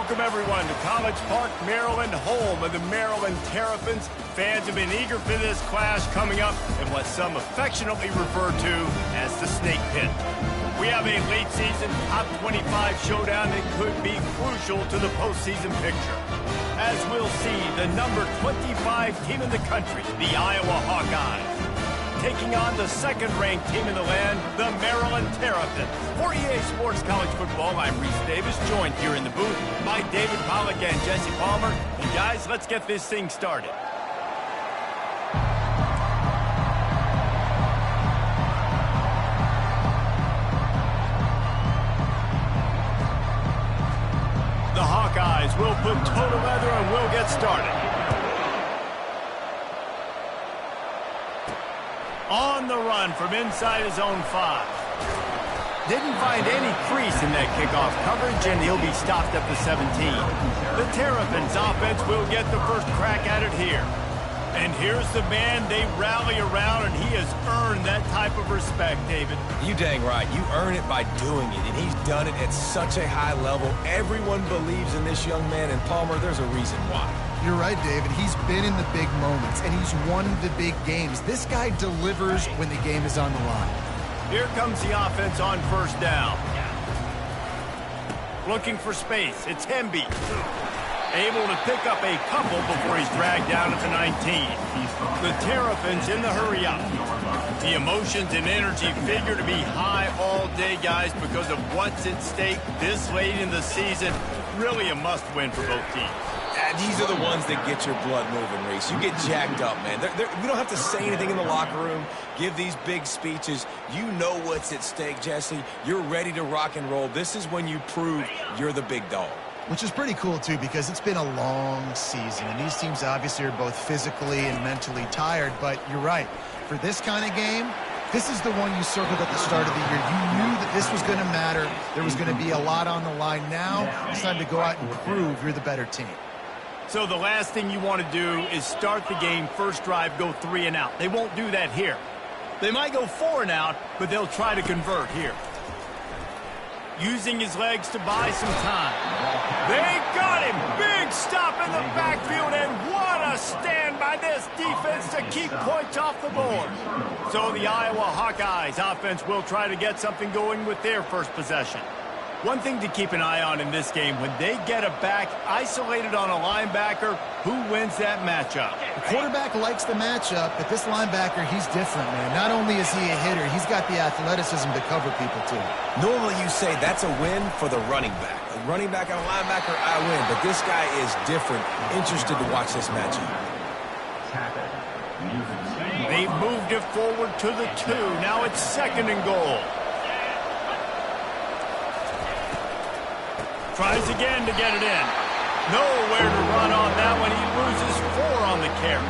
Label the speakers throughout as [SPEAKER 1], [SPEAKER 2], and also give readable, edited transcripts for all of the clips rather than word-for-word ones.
[SPEAKER 1] Welcome, everyone, to College Park, Maryland, home of the Maryland Terrapins. Fans have been eager for this clash coming up in what some affectionately refer to as the Snake Pit. We have a late-season top 25 showdown that could be crucial to the postseason picture. As we'll see, the number 25 team in the country, the Iowa Hawkeyes, taking on the second-ranked team in the land, the Maryland Terrapins. For EA Sports College Football, I'm Reese Davis, joined here in the booth by David Pollack and Jesse Palmer. And guys, let's get this thing started. The Hawkeyes will put total leather and we'll get started. On the run from inside his own 5. Didn't find any crease in that kickoff coverage, and he'll be stopped at the 17. The Terrapins offense will get the first crack at it here. And here's the man they rally around, and he has earned that type of respect, David.
[SPEAKER 2] You dang right. You earn it by doing it, and he's done it at such a high level. Everyone believes in this young man, and Palmer, there's a reason why.
[SPEAKER 3] You're right, David. He's been in the big moments, and he's won the big games. This guy delivers when the game is on the line.
[SPEAKER 1] Here comes the offense on first down. Looking for space. It's Hemby. Able to pick up a couple before he's dragged down at the 19. The Terrapins in the hurry up. The emotions and energy figure to be high all day, guys, because of what's at stake this late in the season. Really a must-win for both teams.
[SPEAKER 2] These are the ones that get your blood moving, Reese. You get jacked up, man. We don't have to say anything in the locker room, give these big speeches. You know what's at stake, Jesse. You're ready to rock and roll. This is when you prove you're the big dog.
[SPEAKER 3] Which is pretty cool, too, because it's been a long season, and these teams obviously are both physically and mentally tired, but you're right. For this kind of game, this is the one you circled at the start of the year. You knew that this was going to matter. There was going to be a lot on the line. Now it's time to go out and prove you're the better team.
[SPEAKER 1] So the last thing you want to do is start the game, first drive, go 3 and out. They won't do that here. They might go 4 and out, but they'll try to convert here. Using his legs to buy some time. They got him! Big stop in the backfield, and what a stand by this defense to keep points off the board. So the Iowa Hawkeyes offense will try to get something going with their first possession. One thing to keep an eye on in this game, when they get a back isolated on a linebacker, who wins that matchup?
[SPEAKER 3] The quarterback likes the matchup, but this linebacker, he's different, man. Not only is he a hitter, he's got the athleticism to cover people, too.
[SPEAKER 2] Normally you say that's a win for the running back. A running back and a linebacker, I win. But this guy is different. Interested to watch this matchup.
[SPEAKER 1] They moved it forward to the 2. Now it's 2nd and goal. Tries again to get it in. Nowhere to run on that one. He loses 4 on the carry.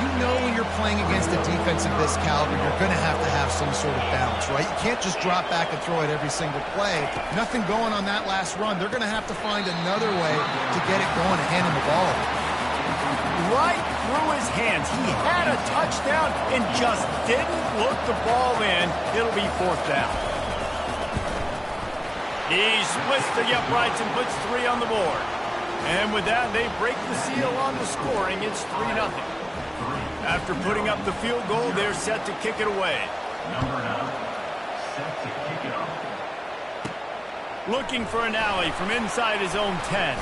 [SPEAKER 3] You know when you're playing against a defense of this caliber, you're going to have some sort of balance, right? You can't just drop back and throw it every single play. Nothing going on that last run. They're going to have to find another way to get it going and hand him the ball.
[SPEAKER 1] Right through his hands. He had a touchdown and just didn't look the ball in. It'll be 4th down. He splits the uprights and puts 3 on the board. And with that, they break the seal on the scoring. It's 3-0. After putting up the field goal, they're set to kick it away.
[SPEAKER 4] Number 9, set to kick it off.
[SPEAKER 1] Looking for an alley from inside his own 10.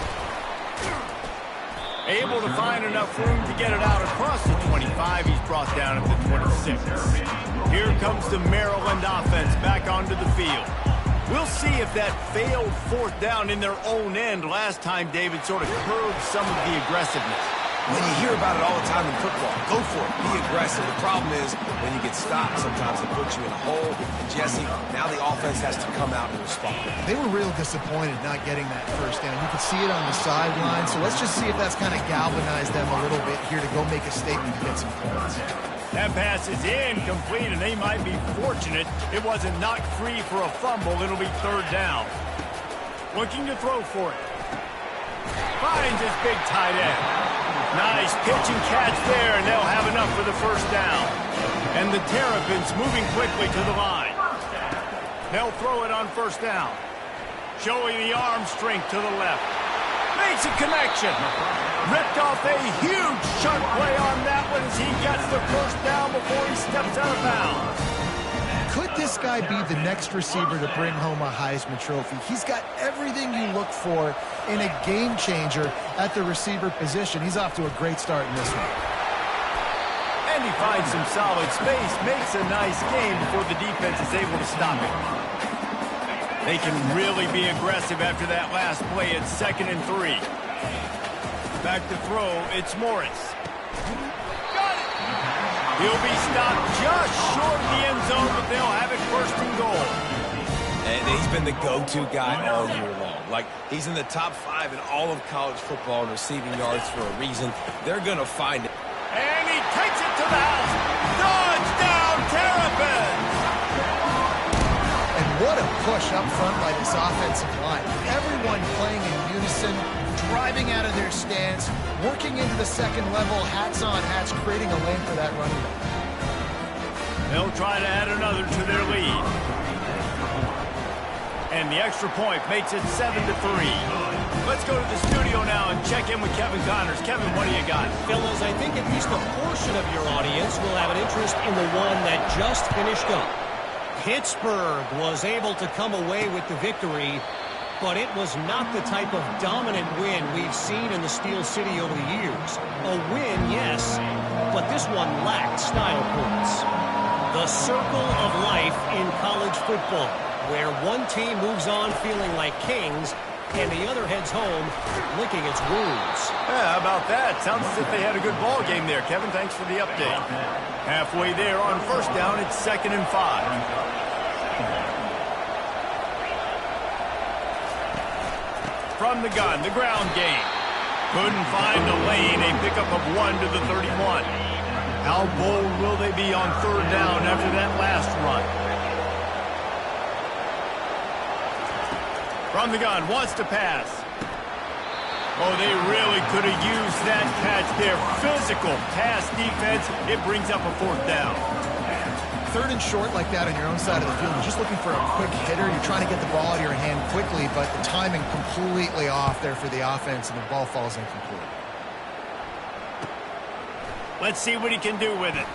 [SPEAKER 1] Able to find enough room to get it out across the 25. He's brought down at the 26. Here comes the Maryland offense back onto the field. We'll see if that failed 4th down in their own end last time, David, sort of curbed some of the aggressiveness.
[SPEAKER 2] When you hear about it all the time in football, go for it. Be aggressive. The problem is when you get stopped, sometimes it puts you in a hole. And Jesse, now the offense has to come out and respond.
[SPEAKER 3] They were real disappointed not getting that first down. You could see it on the sideline. So let's just see if that's kind of galvanized them a little bit here to go make a statement and get some points.
[SPEAKER 1] That pass is incomplete, and they might be fortunate it wasn't knocked free for a fumble. It'll be 3rd down. Looking to throw for it. Finds his big tight end. Nice pitch and catch there, and they'll have enough for the first down. And the Terrapins moving quickly to the line. They'll throw it on first down. Showing the arm strength to the left. Makes a connection. Ripped off a huge chunk play on that one as he gets the first down before he steps out of bounds.
[SPEAKER 3] Could this guy be the next receiver to bring home a Heisman Trophy? He's got everything you look for in a game changer at the receiver position. He's off to a great start in this one.
[SPEAKER 1] And he finds some solid space, makes a nice game before the defense is able to stop him. They can really be aggressive after that last play. It's 2nd and 3. Back to throw, it's Morris. Got it! He'll be stopped just short of the end zone, but they'll have it 1st and goal.
[SPEAKER 2] And he's been the go-to guy all year long. Like, he's in the top 5 in all of college football in receiving yards for a reason. They're going to find it.
[SPEAKER 1] And he takes it to the house. Touchdown, Terrapins!
[SPEAKER 3] And what a push up front by this offensive line. Everyone playing in unison, driving out of their stance, working into the second level, hats on hats, creating a lane for that running back.
[SPEAKER 1] They'll try to add another to their lead. And the extra point makes it 7-3. Let's go to the studio now and check in with Kevin Connors. Kevin, what do you got?
[SPEAKER 5] Fellas, I think at least a portion of your audience will have an interest in the one that just finished up. Pittsburgh was able to come away with the victory, but it was not the type of dominant win we've seen in the Steel City over the years. A win, yes, but this one lacked style points. The circle of life in college football, where one team moves on feeling like kings and the other heads home licking its wounds.
[SPEAKER 1] Yeah, how about that? Sounds as if they had a good ball game there. Kevin, thanks for the update. Halfway there on 1st down, it's 2nd and 5. From the gun, the ground game. Couldn't find a lane, a pickup of 1 to the 31. How bold will they be on 3rd down after that last run? From the gun, wants to pass. Oh, they really could have used that catch there. Physical pass defense. It brings up a 4th down.
[SPEAKER 3] 3rd and short like that on your own side of the field. You're just looking for a quick hitter. You're trying to get the ball out of your hand quickly, but the timing completely off there for the offense, and the ball falls incomplete.
[SPEAKER 1] Let's see what he can do with it.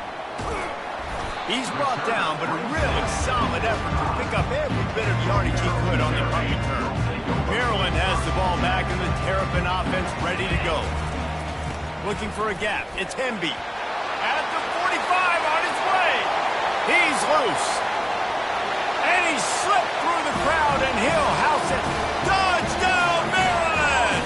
[SPEAKER 1] He's brought down, but a really solid effort to pick up every bit of yardage he could on the punt return. Maryland has the ball back, and the Terrapin offense ready to go. Looking for a gap. It's Hemby. At the 45 on his way. He's loose. And he slipped through the crowd, and he'll house it. Touchdown, Maryland!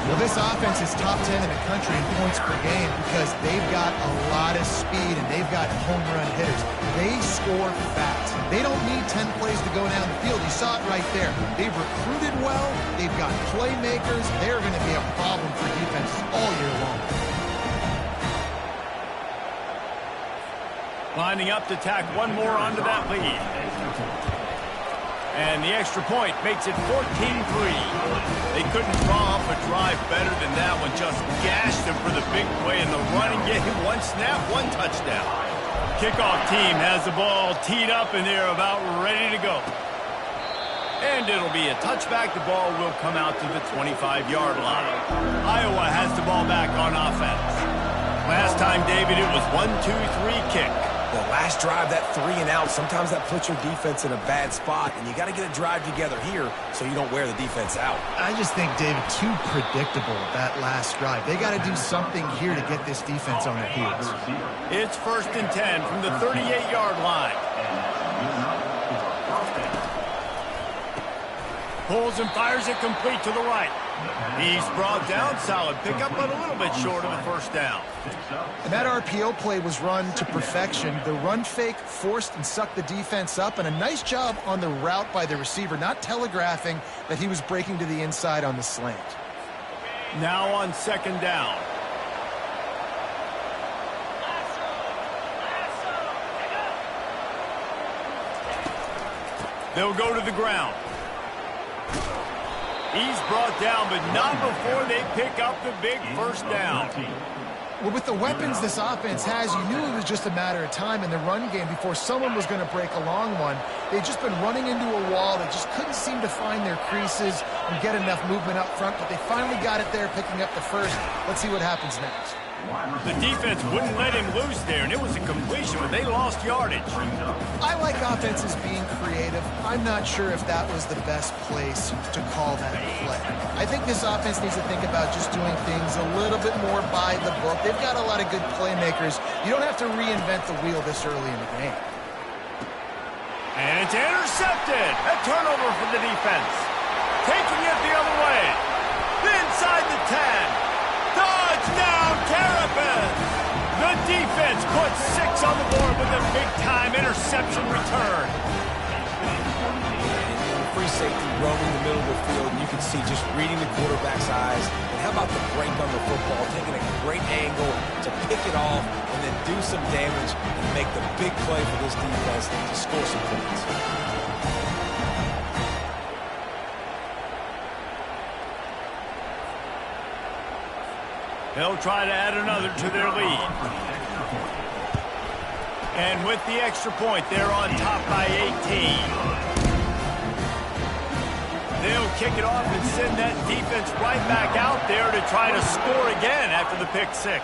[SPEAKER 3] Well, this offense is top 10 in the country in points per game because they've got a lot of speed and they've got home run hitters. They score fast. They don't need 10 plays to go down the field. You saw it right there. They've recruited well. They've got playmakers. They're going to be a problem for defenses all year long.
[SPEAKER 1] Lining up to tack one more onto that lead. And the extra point makes it 14-3. They couldn't draw up a drive better than that one. Just gashed them for the big play in the running game. One snap, one touchdown. Kickoff team has the ball teed up, and they're about ready to go. And it'll be a touchback. The ball will come out to the 25-yard line. Iowa has the ball back on offense. Last time, David, it was 1-2-3 kick.
[SPEAKER 2] The last drive, that 3 and out, sometimes that puts your defense in a bad spot, and you got to get a drive together here so you don't wear the defense out.
[SPEAKER 3] I just think, David, too predictable, that last drive. They got to do something here to get this defense on their heels.
[SPEAKER 1] It's 1st and 10 from the 38-yard line. Pulls and fires it complete to the right. He's brought down, solid pickup, but a little bit short of the 1st down.
[SPEAKER 3] And that RPO play was run to perfection. The run fake forced and sucked the defense up, and a nice job on the route by the receiver, not telegraphing that he was breaking to the inside on the slant.
[SPEAKER 1] Now on 2nd down. They'll go to the ground. He's brought down, but not before they pick up the big 1st down.
[SPEAKER 3] Well, with the weapons this offense has, you knew it was just a matter of time in the run game before someone was going to break a long one. They'd just been running into a wall. They just couldn't seem to find their creases. and get enough movement up front, but they finally got it there, picking up the first. Let's see what happens next.
[SPEAKER 1] The defense wouldn't let him loose there, and it was a completion, but they lost yardage.
[SPEAKER 3] I like offenses being creative. I'm not sure if that was the best place to call that play. I think this offense needs to think about just doing things a little bit more by the book. They've got a lot of good playmakers. You don't have to reinvent the wheel this early in the game.
[SPEAKER 1] And it's intercepted. A turnover for the defense. Taking it the other way. Inside the 10. Touchdown, Terps! The defense puts 6 on the board with a big-time interception return.
[SPEAKER 2] Free safety roaming the middle of the field. You can see just reading the quarterback's eyes. And how about the break on the football, taking a great angle to pick it off and then do some damage and make the big play for this defense to score some points.
[SPEAKER 1] They'll try to add another to their lead. And with the extra point, they're on top by 18. They'll kick it off and send that defense right back out there to try to score again after the pick 6.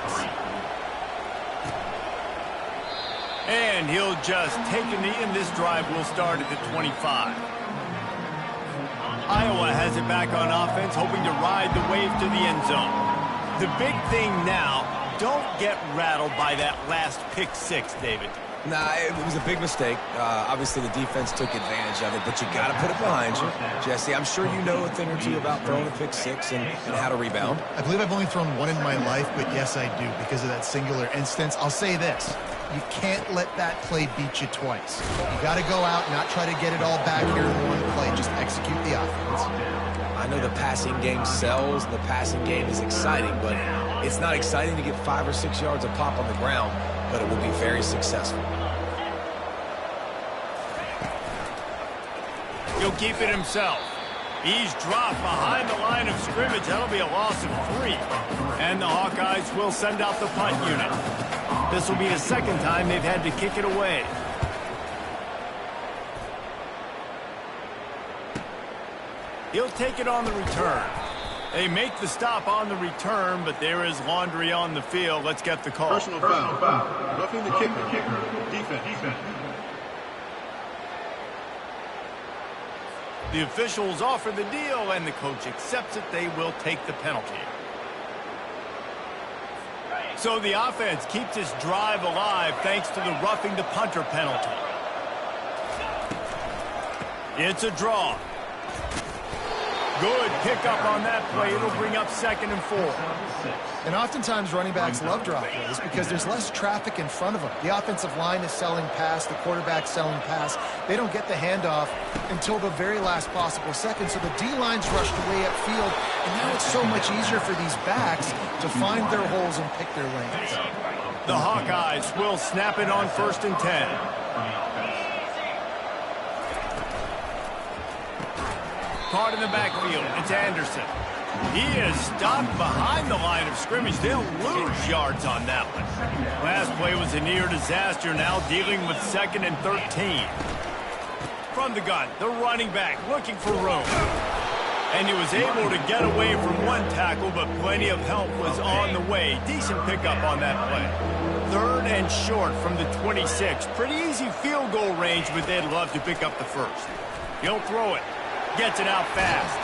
[SPEAKER 1] And he'll just take a knee, and this drive will start at the 25. Iowa has it back on offense, hoping to ride the wave to the end zone. The big thing now, don't get rattled by that last pick 6, David.
[SPEAKER 2] Nah, it was a big mistake. Obviously, the defense took advantage of it, but you got to put it behind you. Jesse, I'm sure you know a thing or two about throwing a pick 6 and how to rebound.
[SPEAKER 3] I believe I've only thrown one in my life, but yes, I do, because of that singular instance. I'll say this. You can't let that play beat you twice. You got to go out, not try to get it all back here in one play. Just execute the offense.
[SPEAKER 2] I know the passing game sells, the passing game is exciting, but it's not exciting to get 5 or 6 yards of pop on the ground, but it will be very successful.
[SPEAKER 1] He'll keep it himself. He's dropped behind the line of scrimmage. That'll be a loss of 3. And the Hawkeyes will send out the punt unit. This will be the second time they've had to kick it away. He'll take it on the return. They make the stop on the return, but there is laundry on the field. Let's get the call.
[SPEAKER 6] Personal foul. Roughing the kicker. Defense.
[SPEAKER 1] The officials offer the deal, and the coach accepts it. They will take the penalty. So the offense keeps this drive alive thanks to the roughing the punter penalty. It's a draw. Good pickup on that play. It'll bring up 2nd and 4.
[SPEAKER 3] And oftentimes running backs love drop plays because there's less traffic in front of them. The offensive line is selling pass, the quarterback's selling pass. They don't get the handoff until the very last possible second, so the D-line's rushed away upfield, and now it's so much easier for these backs to find their holes and pick their lanes.
[SPEAKER 1] The Hawkeyes will snap it on 1st and 10. Caught in the backfield. It's Anderson. He is stopped behind the line of scrimmage. They'll lose yards on that one. Last play was a near disaster. Now dealing with 2nd and 13. From the gun, the running back looking for room. And he was able to get away from one tackle, but plenty of help was on the way. Decent pickup on that play. 3rd and short from the 26. Pretty easy field goal range, but they'd love to pick up the first. He'll throw it. Gets it out fast.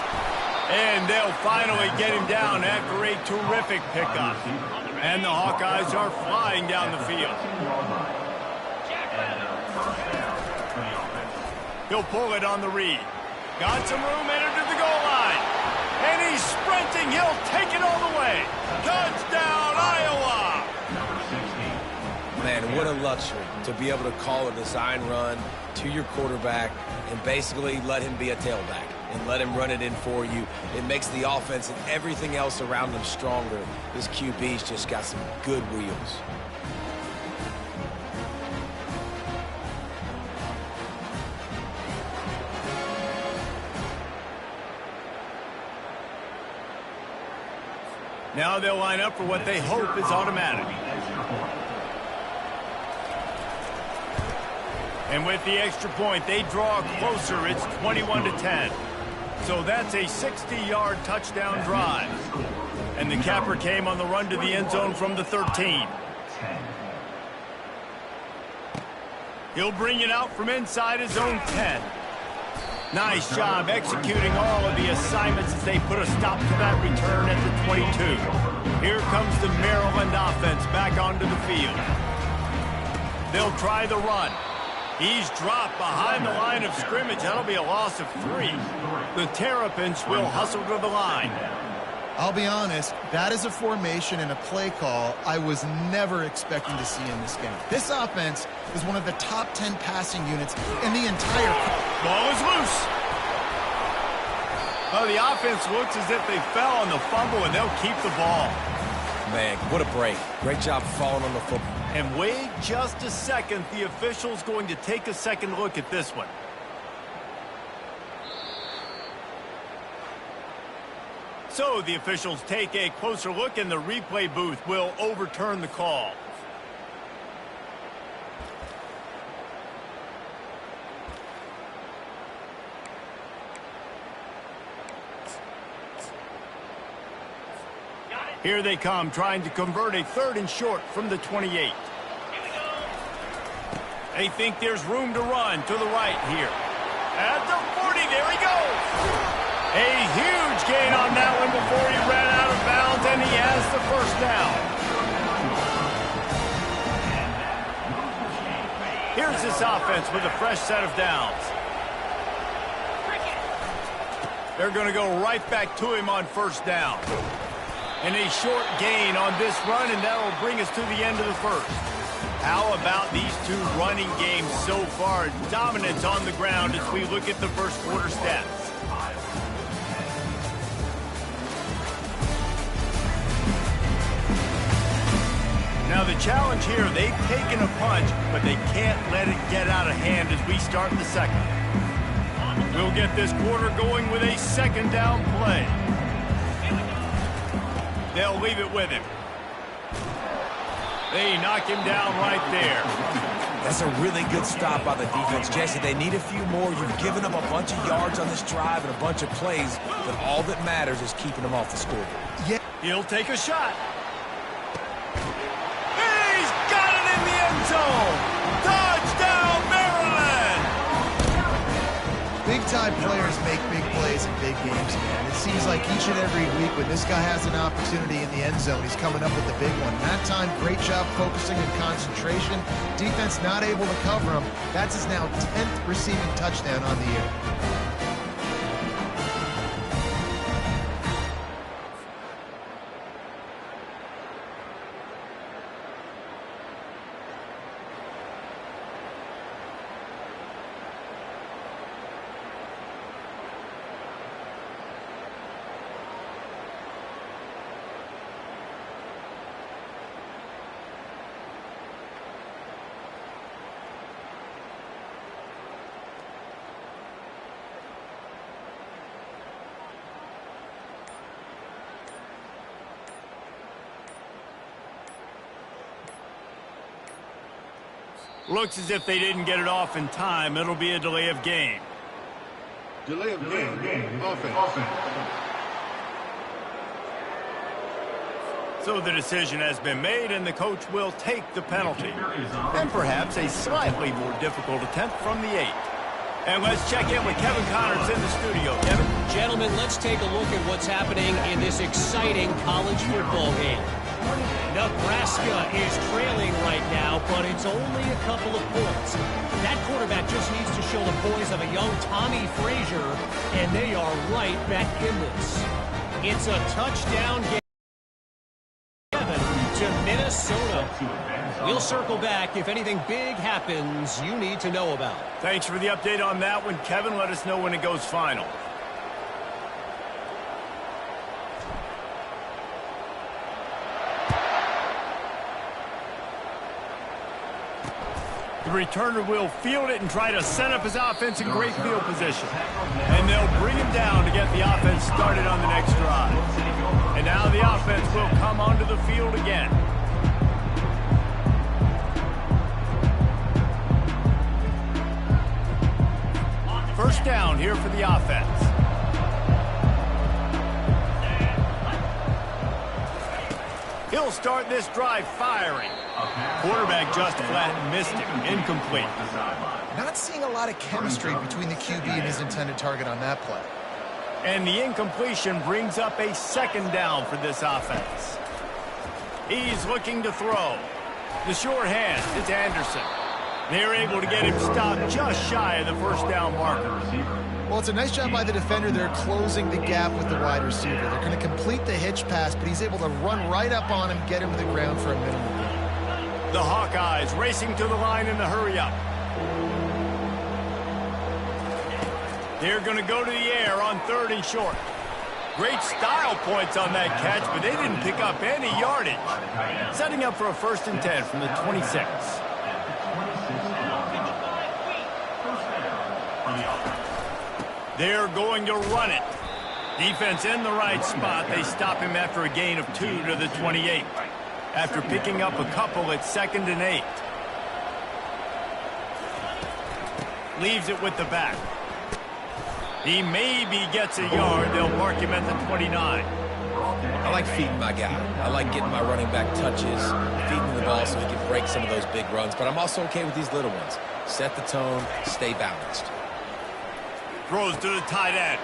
[SPEAKER 1] And they'll finally get him down after a terrific pickup. And the Hawkeyes are flying down the field. He'll pull it on the read. Got some room, entered to the goal line. And he's sprinting. He'll take it all the way. Touchdown, Iowa!
[SPEAKER 2] Man, what a luxury to be able to call a design run to your quarterback and basically let him be a tailback and let him run it in for you. It makes the offense and everything else around him stronger. This QB's just got some good wheels.
[SPEAKER 1] Now they'll line up for what they hope is automatic. And with the extra point, they draw closer. It's 21-10. So that's a 60-yard touchdown drive. And the capper came on the run to the end zone from the 13. He'll bring it out from inside his own 10. Nice job executing all of the assignments as they put a stop to that return at the 22. Here comes the Maryland offense back onto the field. They'll try the run. He's dropped behind the line of scrimmage. That'll be a loss of 3. The Terrapins will hustle to the line.
[SPEAKER 3] I'll be honest, that is a formation and a play call I was never expecting to see in this game. This offense is one of the top 10 passing units in the entire...
[SPEAKER 1] Ball is loose. Oh, the offense looks as if they fell on the fumble, and they'll keep the ball.
[SPEAKER 2] Man, what a break. Great job falling on the football.
[SPEAKER 1] And wait just a second. The official's going to take a second look at this one. So the officials take a closer look, and the replay booth will overturn the call. Here they come, trying to convert a 3rd and short from the 28. They think there's room to run to the right here. At the 40, there he goes. A huge gain on that one before he ran out of bounds, and he has the first down. Here's this offense with a fresh set of downs. They're going to go right back to him on first down. And a short gain on this run, and that will bring us to the end of the first. How about these two running games so far? Dominance on the ground as we look at the first quarter stats. Now the challenge here, they've taken a punch, but they can't let it get out of hand as we start the second. We'll get this quarter going with a second down play. They'll leave it with him. They knock him down right there.
[SPEAKER 2] That's a really good stop by the defense. Jesse, they need a few more. You've given up a bunch of yards on this drive and a bunch of plays, but all that matters is keeping them off the scoreboard.
[SPEAKER 3] Yeah.
[SPEAKER 1] He'll take a shot. He's got it in the end zone. Touchdown, Maryland!
[SPEAKER 3] Big-time players make big plays in big games, man. It seems like each and every week when this guy has an opportunity in the end zone, he's coming up with the big one. That time, great job focusing and concentration. Defense not able to cover him. That's his now 10th receiving touchdown on the year.
[SPEAKER 1] Looks as if they didn't get it off in time. It'll be a delay of game.
[SPEAKER 6] Delay of game. Offense.
[SPEAKER 1] So the decision has been made, and the coach will take the penalty. And perhaps a slightly more difficult attempt from the 8. And let's check in with Kevin Connors in the studio. Kevin?
[SPEAKER 5] Gentlemen, let's take a look at what's happening in this exciting college football game. Nebraska is trailing right now, but it's only a couple of points. That quarterback just needs to show the poise of a young Tommy Frazier, and they are right back in this. It's a touchdown game to Minnesota. We'll circle back if anything big happens you need to know about.
[SPEAKER 1] Thanks for the update on that one, Kevin. Let us know when it goes final. The returner will field it and try to set up his offense in great field position. And they'll bring him down to get the offense started on the next drive. And now the offense will come onto the field again. First down here for the offense. He'll start this drive firing. Quarterback just flat missed it. Incomplete.
[SPEAKER 3] Not seeing a lot of chemistry between the QB and his intended target on that play.
[SPEAKER 1] And the incompletion brings up a second down for this offense. He's looking to throw. The short hand, it's Anderson. They're able to get him stopped just shy of the first down marker.
[SPEAKER 3] Well, it's a nice job by the defender. They're closing the gap with the wide receiver. They're going to complete the hitch pass, but he's able to run right up on him, get him to the ground for a minimal gain.
[SPEAKER 1] The Hawkeyes racing to the line in the hurry-up. They're going to go to the air on 3rd and short. Great style points on that catch, but they didn't pick up any yardage. Setting up for a 1st and 10 from the 26. They're going to run it. Defense in the right spot. They stop him after a gain of 2 to the 28. After picking up a couple at 2nd and 8. Leaves it with the back. He maybe gets a yard. They'll mark him at the 29.
[SPEAKER 2] I like feeding my guy. I like getting my running back touches, feeding the ball so he can break some of those big runs. But I'm also okay with these little ones. Set the tone, stay balanced.
[SPEAKER 1] Throws to the tight end.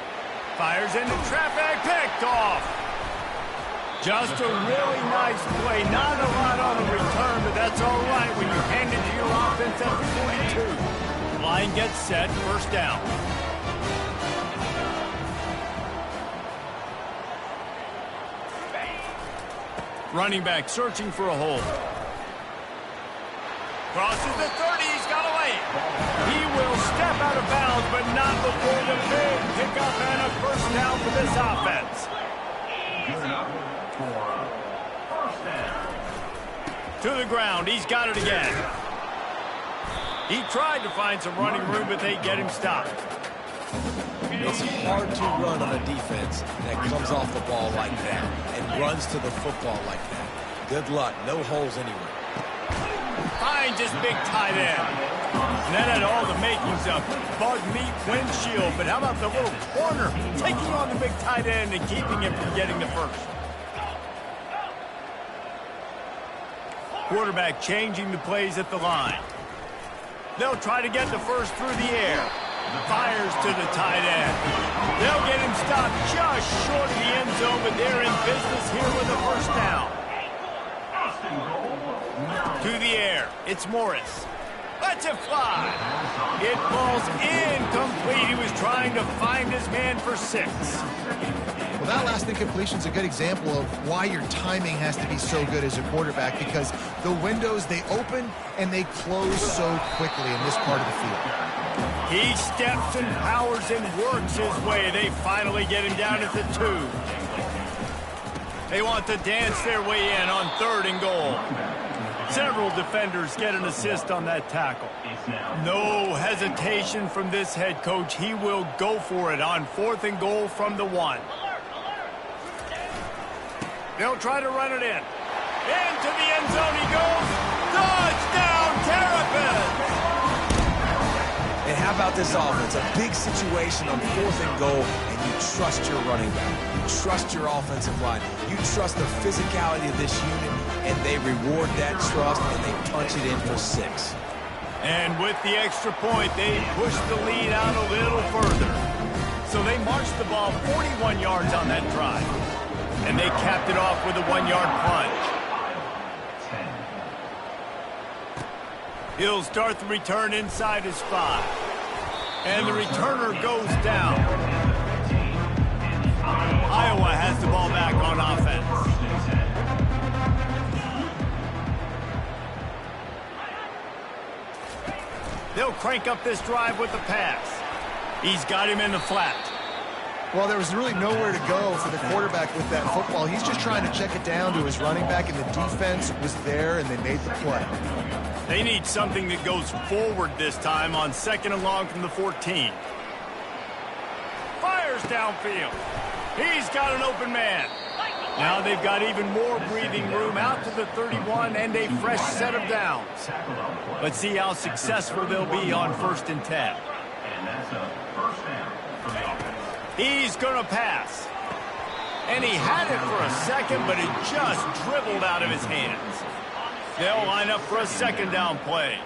[SPEAKER 1] Fires into traffic, picked off. Just a really nice play. Not a lot on the return, but that's all right when you hand it to your offense at the 42. Line gets set, 1st down. Running back searching for a hole. Crosses the 30, he's got away. He will step out of bounds, but not before the big pickup and a 1st down for this offense. To the ground, he's got it again. He tried to find some running room, but they get him stopped.
[SPEAKER 2] It's hard to run on a defense that comes off the ball like that and runs to the football like that. Good luck. No holes anywhere.
[SPEAKER 1] Finds his big tight end. And that had all the makings of bug meat windshield. But how about the little corner taking on the big tight end and keeping him from getting the 1st? Quarterback changing the plays at the line. They'll try to get the 1st through the air. Fires to the tight end. They'll get him stopped just short of the end zone, but they're in business here with a 1st down. To the air, it's Morris. Lets it fly. It falls incomplete. He was trying to find his man for 6.
[SPEAKER 3] Well, that last incompletion is a good example of why your timing has to be so good as a quarterback, because the windows, they open and they close so quickly in this part of the field.
[SPEAKER 1] He steps and powers and works his way. They finally get him down at the 2. They want to dance their way in on 3rd and goal. Several defenders get an assist on that tackle. No hesitation from this head coach. He will go for it on 4th and goal from the 1. They'll try to run it in. Into the end zone he goes. Touchdown, Terrapins!
[SPEAKER 2] And how about this offense? A big situation on 4th and goal, and you trust your running back. You trust your offensive line. You trust the physicality of this unit, and they reward that trust, and they punch it in for 6.
[SPEAKER 1] And with the extra point, they push the lead out a little further. So they marched the ball 41 yards on that drive. And they capped it off with a 1-yard plunge. He'll start the return inside his 5. And the returner goes down. Iowa has the ball back on offense. They'll crank up this drive with the pass. He's got him in the flat.
[SPEAKER 3] Well, there was really nowhere to go for the quarterback with that football. He's just trying to check it down to his running back, and the defense was there, and they made the play.
[SPEAKER 1] They need something that goes forward this time on 2nd and long from the 14. Fires downfield. He's got an open man. Now they've got even more breathing room out to the 31 and a fresh set of downs. Let's see how successful they'll be on 1st and 10. He's going to pass. And he had it for a second, but it just dribbled out of his hands. They'll line up for a second down play.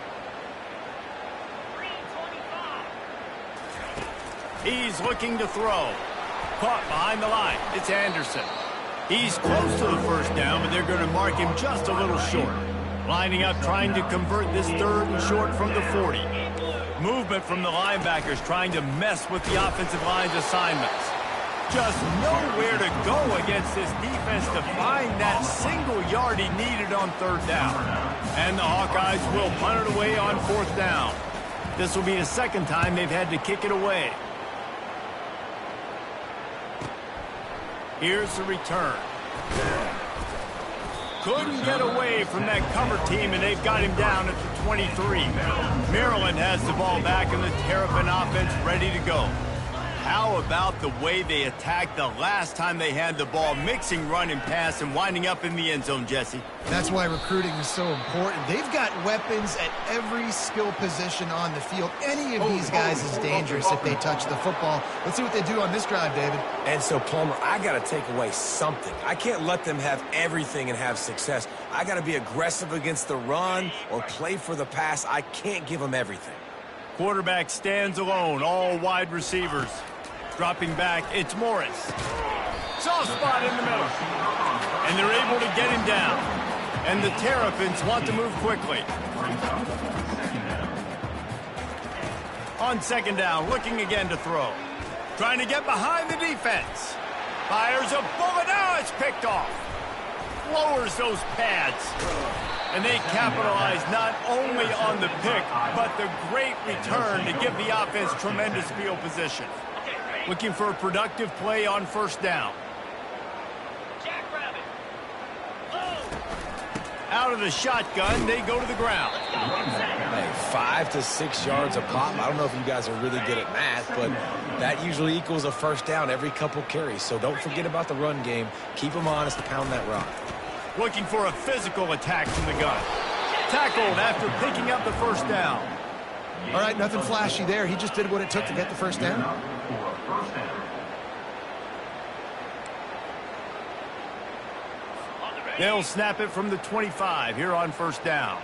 [SPEAKER 1] He's looking to throw. Caught behind the line. It's Anderson. He's close to the first down, but they're going to mark him just a little short. Lining up, trying to convert this 3rd and short from the 40. Movement from the linebackers, trying to mess with the offensive line's assignments. Just nowhere to go against this defense to find that single yard he needed on 3rd down. And the Hawkeyes will punt it away on 4th down. This will be the 2nd time they've had to kick it away. Here's the return. Couldn't get away from that cover team, and they've got him down at the 23. Maryland has the ball back, and the Terrapin offense ready to go. How about the way they attacked the last time they had the ball, mixing run and pass and winding up in the end zone, Jesse?
[SPEAKER 3] That's why recruiting is so important. They've got weapons at every skill position on the field. Any of these guys is dangerous if they touch the football. Let's see what they do on this drive, David.
[SPEAKER 2] And so, Palmer, I got to take away something. I can't let them have everything and have success. I got to be aggressive against the run or play for the pass. I can't give them everything.
[SPEAKER 1] Quarterback stands alone, all wide receivers. Dropping back, it's Morris. Soft spot in the middle. And they're able to get him down. And the Terrapins want to move quickly. On 2nd down, looking again to throw. Trying to get behind the defense. Fires a bullet. Now it's picked off. Lowers those pads. And they capitalize not only on the pick, but the great return to give the offense tremendous field position. Looking for a productive play on 1st down. Out of the shotgun, they go to the ground.
[SPEAKER 2] Hey, 5 to 6 yards a pop. I don't know if you guys are really good at math, but that usually equals a 1st down every couple carries. So don't forget about the run game. Keep them honest, pound that rock.
[SPEAKER 1] Looking for a physical attack from the gun. Tackled after picking up the 1st down.
[SPEAKER 3] All right, nothing flashy there. He just did what it took to get the 1st down.
[SPEAKER 1] They'll snap it from the 25 here on 1st down.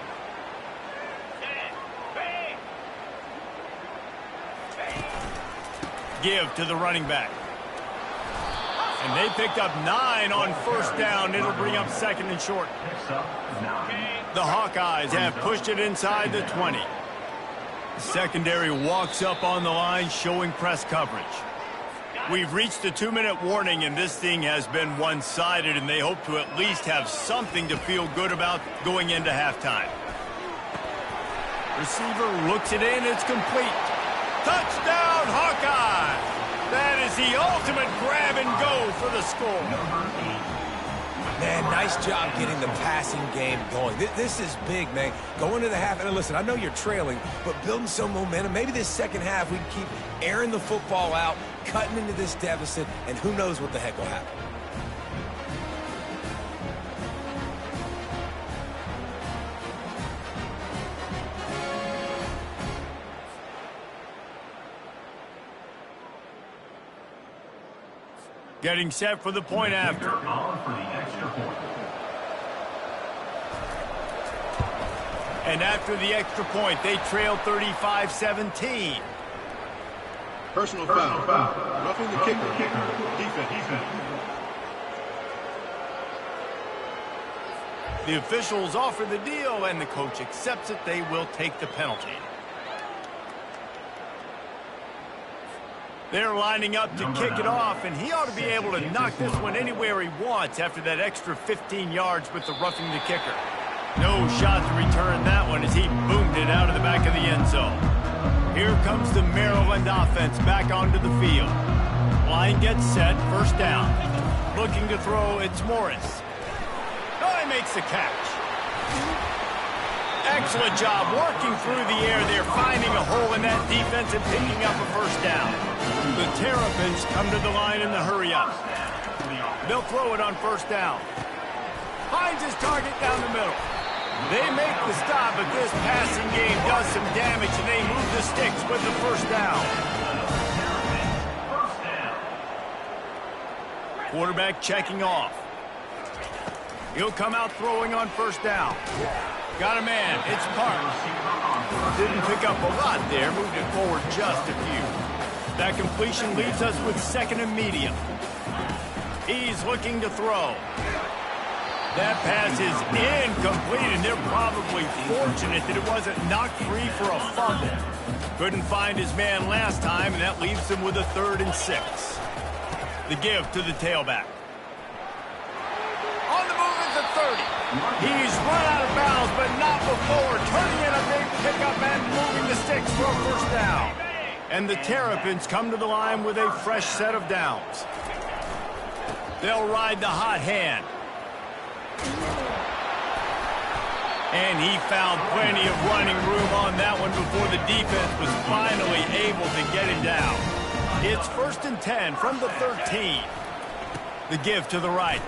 [SPEAKER 1] Give to the running back. And they picked up 9 on 1st down. It'll bring up 2nd and short. The Hawkeyes have pushed it inside the 20. Secondary walks up on the line, showing press coverage. We've reached the 2-minute warning, and this thing has been one-sided, and they hope to at least have something to feel good about going into halftime. Receiver looks it in. It's complete. Touchdown, Hawkeye! That is the ultimate grab and go for the score.
[SPEAKER 2] Man, nice job getting the passing game going. This is big, man. Going to the half, and listen, I know you're trailing, but building some momentum. Maybe this 2nd half we can keep airing the football out, cutting into this deficit, and who knows what the heck will happen.
[SPEAKER 1] Getting set for the point after. And after the extra point, they trail 35-17.
[SPEAKER 6] Personal foul. Roughing the kicker. Defense.
[SPEAKER 1] The officials offer the deal, and the coach accepts it. They will take the penalty. They're lining up to kick it off, and he ought to be able to knock this one anywhere he wants after that extra 15 yards with the roughing the kicker. No shot to return that one as he boomed it out of the back of the end zone. Here comes the Maryland offense back onto the field. Line gets set, 1st down. Looking to throw, it's Morris. Oh, he makes the catch. Excellent job working through the air there, finding a hole in that defense and picking up a 1st down. The Terrapins come to the line in the hurry-up. They'll throw it on 1st down. Finds his target down the middle. They make the stop, but this passing game does some damage, and they move the sticks with the 1st down. Quarterback checking off. He'll come out throwing on first down. Got a man. It's Parks. Didn't pick up a lot there. Moved it forward just a few. That completion leaves us with second and medium. He's looking to throw. That pass is incomplete, and they're probably fortunate that it wasn't knocked free for a fumble. Couldn't find his man last time, and that leaves him with a 3rd and 6. The give to the tailback. On the move at the 30. He's run out of bounds, but not before turning in a big pickup and moving the sticks for a first down. And the Terrapins come to the line with a fresh set of downs. They'll ride the hot hand. And he found plenty of running room on that one before the defense was finally able to get him down. It's 1st and 10 from the 13. The give to the right.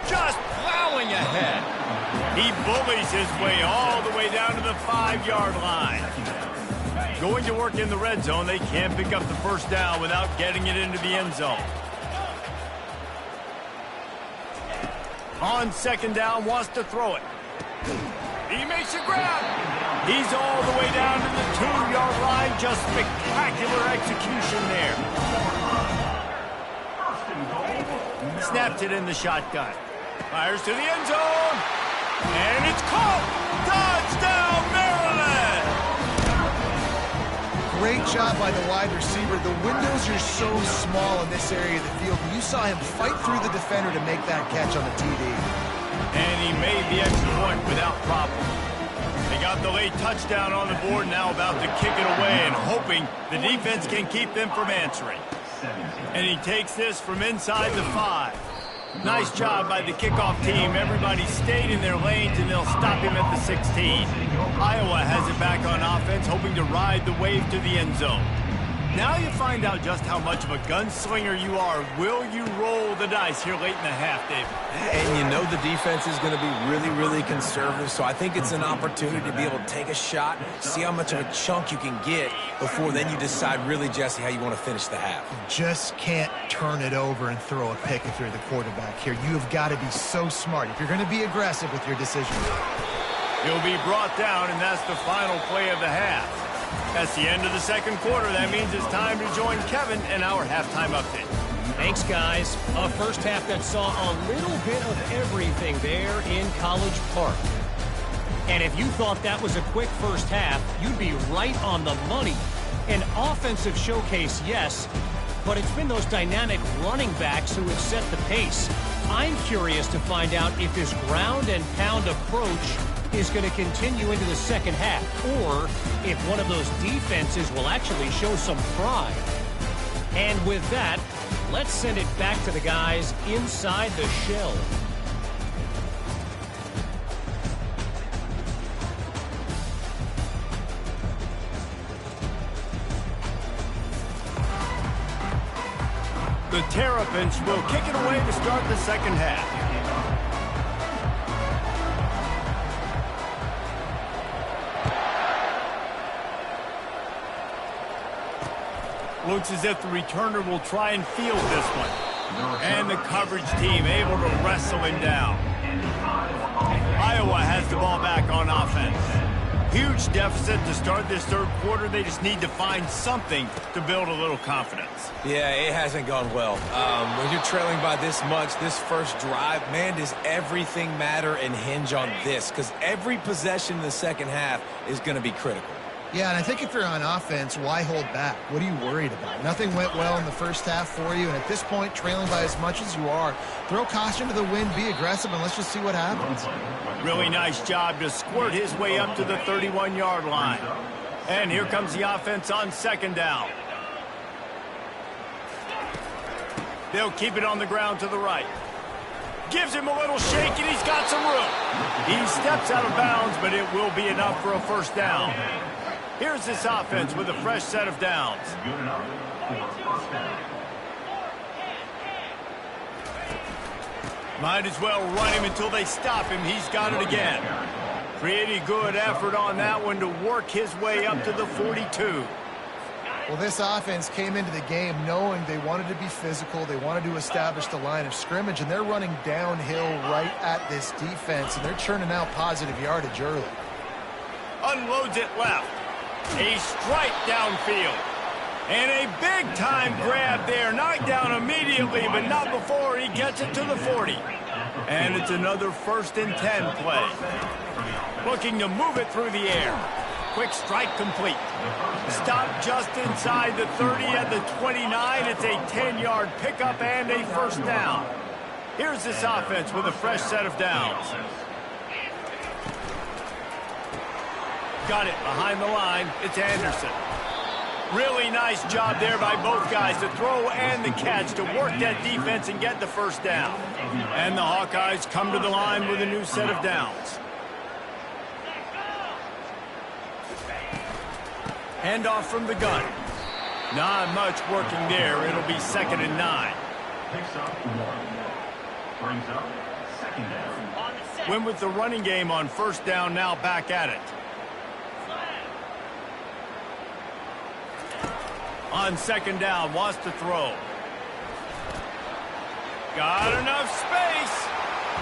[SPEAKER 1] Just plowing ahead. He bullies his way all the way down to the 5-yard line. Going to work in the red zone, they can't pick up the first down without getting it into the end zone. On 2nd down, wants to throw it. He makes a grab. He's all the way down to the 2-yard line. Just spectacular execution there. Snapped it in the shotgun. Fires to the end zone. And it's caught. Touchdown, Maryland.
[SPEAKER 3] Great job by the wide receiver. The windows are so small in this area of the field. You saw him fight through the defender to make that catch on the TD.
[SPEAKER 1] And he made the extra point without problem. They got the late touchdown on the board, now about to kick it away and hoping the defense can keep them from answering. And he takes this from inside the 5. Nice job by the kickoff team. Everybody stayed in their lanes, and they'll stop him at the 16. Iowa has it back on offense, hoping to ride the wave to the end zone. Now you find out just how much of a gunslinger you are. Will you roll the dice here late in the half, David?
[SPEAKER 2] And you know the defense is going to be really, really conservative, so I think it's an opportunity to be able to take a shot, see how much of a chunk you can get before then you decide really, Jesse, how you want to finish the half.
[SPEAKER 3] Just can't turn it over and throw a pick if you're the quarterback here. You have got to be so smart if you're going to be aggressive with your decisions.
[SPEAKER 1] He'll be brought down, and that's the final play of the half. That's the end of the 2nd quarter. That means it's time to join Kevin and our halftime update.
[SPEAKER 5] Thanks, guys. A first half that saw a little bit of everything there in College Park. And if you thought that was a quick first half, you'd be right on the money. An offensive showcase, yes, but it's been those dynamic running backs who have set the pace. I'm curious to find out if this ground and pound approach is going to continue into the second half, or if one of those defenses will actually show some pride. And with that, let's send it back to the guys inside the shell.
[SPEAKER 1] The Terrapins will kick it away to start the second half. Looks as if the returner will try and field this one. And the coverage team able to wrestle him down. Iowa has the ball back on offense. Huge deficit to start this 3rd quarter. They just need to find something to build a little confidence.
[SPEAKER 2] Yeah, it hasn't gone well. When you're trailing by this much, this first drive, man, does everything matter and hinge on this? Because every possession in the second half is going to be critical.
[SPEAKER 3] Yeah, and I think if you're on offense, why hold back? What are you worried about? Nothing went well in the first half for you, and at this point, trailing by as much as you are, throw caution to the wind, be aggressive, and let's just see what happens.
[SPEAKER 1] Really nice job to squirt his way up to the 31-yard line. And here comes the offense on 2nd down. They'll keep it on the ground to the right. Gives him a little shake, and he's got some room. He steps out of bounds, but it will be enough for a first down. Here's this offense with a fresh set of downs. Might as well run him until they stop him. He's got it again. Pretty good effort on that one to work his way up to the 42.
[SPEAKER 3] Well, this offense came into the game knowing they wanted to be physical, they wanted to establish the line of scrimmage, and they're running downhill right at this defense, and they're churning out positive yardage early.
[SPEAKER 1] Unloads it left. A strike downfield. And a big-time grab there. Knocked down immediately, but not before he gets it to the 40. And it's another 1st and 10 play. Looking to move it through the air. Quick strike complete. Stop just inside the 30 at the 29. It's a 10-yard pickup and a 1st down. Here's this offense with a fresh set of downs. Got it behind the line. It's Anderson. Really nice job there by both guys, the throw and the catch, to work that defense and get the 1st down. And the Hawkeyes come to the line with a new set of downs. Handoff from the gun. Not much working there. It'll be 2nd and 9.
[SPEAKER 4] Picks up 1. Brings up 2nd down.
[SPEAKER 1] Win with the running game on 1st down, now back at it. On 2nd down, wants to throw. Got enough space.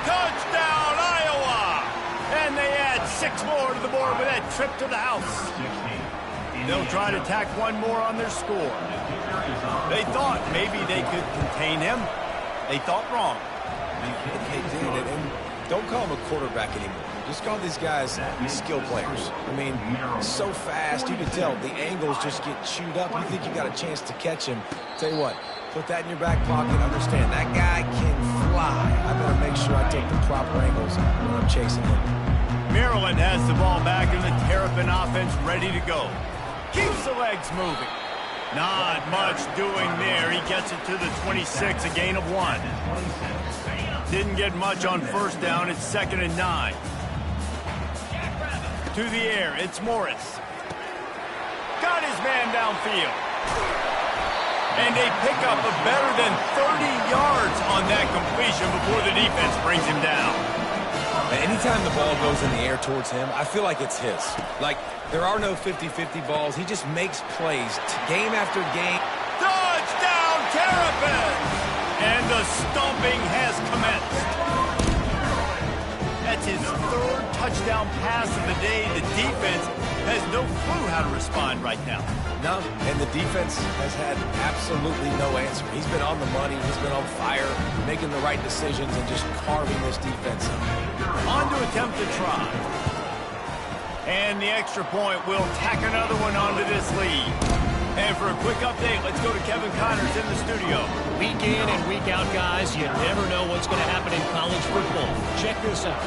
[SPEAKER 1] Touchdown, Iowa! And they add 6 more to the board with that trip to the house. They'll try to tack 1 more on their score. They thought maybe they could contain him. They thought wrong.
[SPEAKER 2] They did, and don't call him a quarterback anymore. Just call these guys skill players. I mean, so fast, you can tell the angles just get chewed up. You think you got a chance to catch him. Tell you what, put that in your back pocket. Understand, that guy can fly. I better make sure I take the proper angles when I'm chasing him.
[SPEAKER 1] Maryland has the ball back and the Terrapin offense ready to go. Keeps the legs moving. Not much doing there. He gets it to the 26, a gain of 1. Didn't get much on 1st down. It's 2nd and 9. To the air, it's Morris. Got his man downfield. And a pickup of better than 30 yards on that completion before the defense brings him down.
[SPEAKER 2] Anytime the ball goes in the air towards him, I feel like it's his. Like, there are no 50-50 balls. He just makes plays game after game.
[SPEAKER 1] Touchdown, Terrapins! And the stomping has commenced. That's his 3rd touchdown pass of the day. The defense has no clue how to respond right now.
[SPEAKER 2] No, and the defense has had absolutely no answer. He's been on the money. He's been on fire, making the right decisions and just carving this defense up.
[SPEAKER 1] On to attempt to try. And the extra point will tack another one onto this lead. And for a quick update, let's go to Kevin Connors in the studio.
[SPEAKER 5] Week in and week out, guys, you never know what's going to happen in college football. Check this out.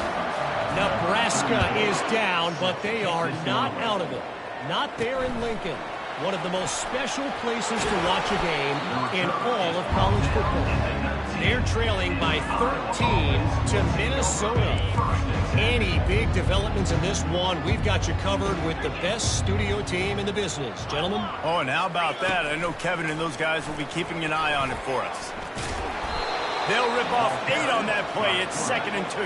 [SPEAKER 5] Nebraska is down, but they are not out of it. Not there in Lincoln. One of the most special places to watch a game in all of college football. They're trailing by 13 to Minnesota. Any big developments in this one, we've got you covered with the best studio team in the business. Gentlemen?
[SPEAKER 1] Oh, and how about that? I know Kevin and those guys will be keeping an eye on it for us. They'll rip off 8 on that play. It's 2nd and 2.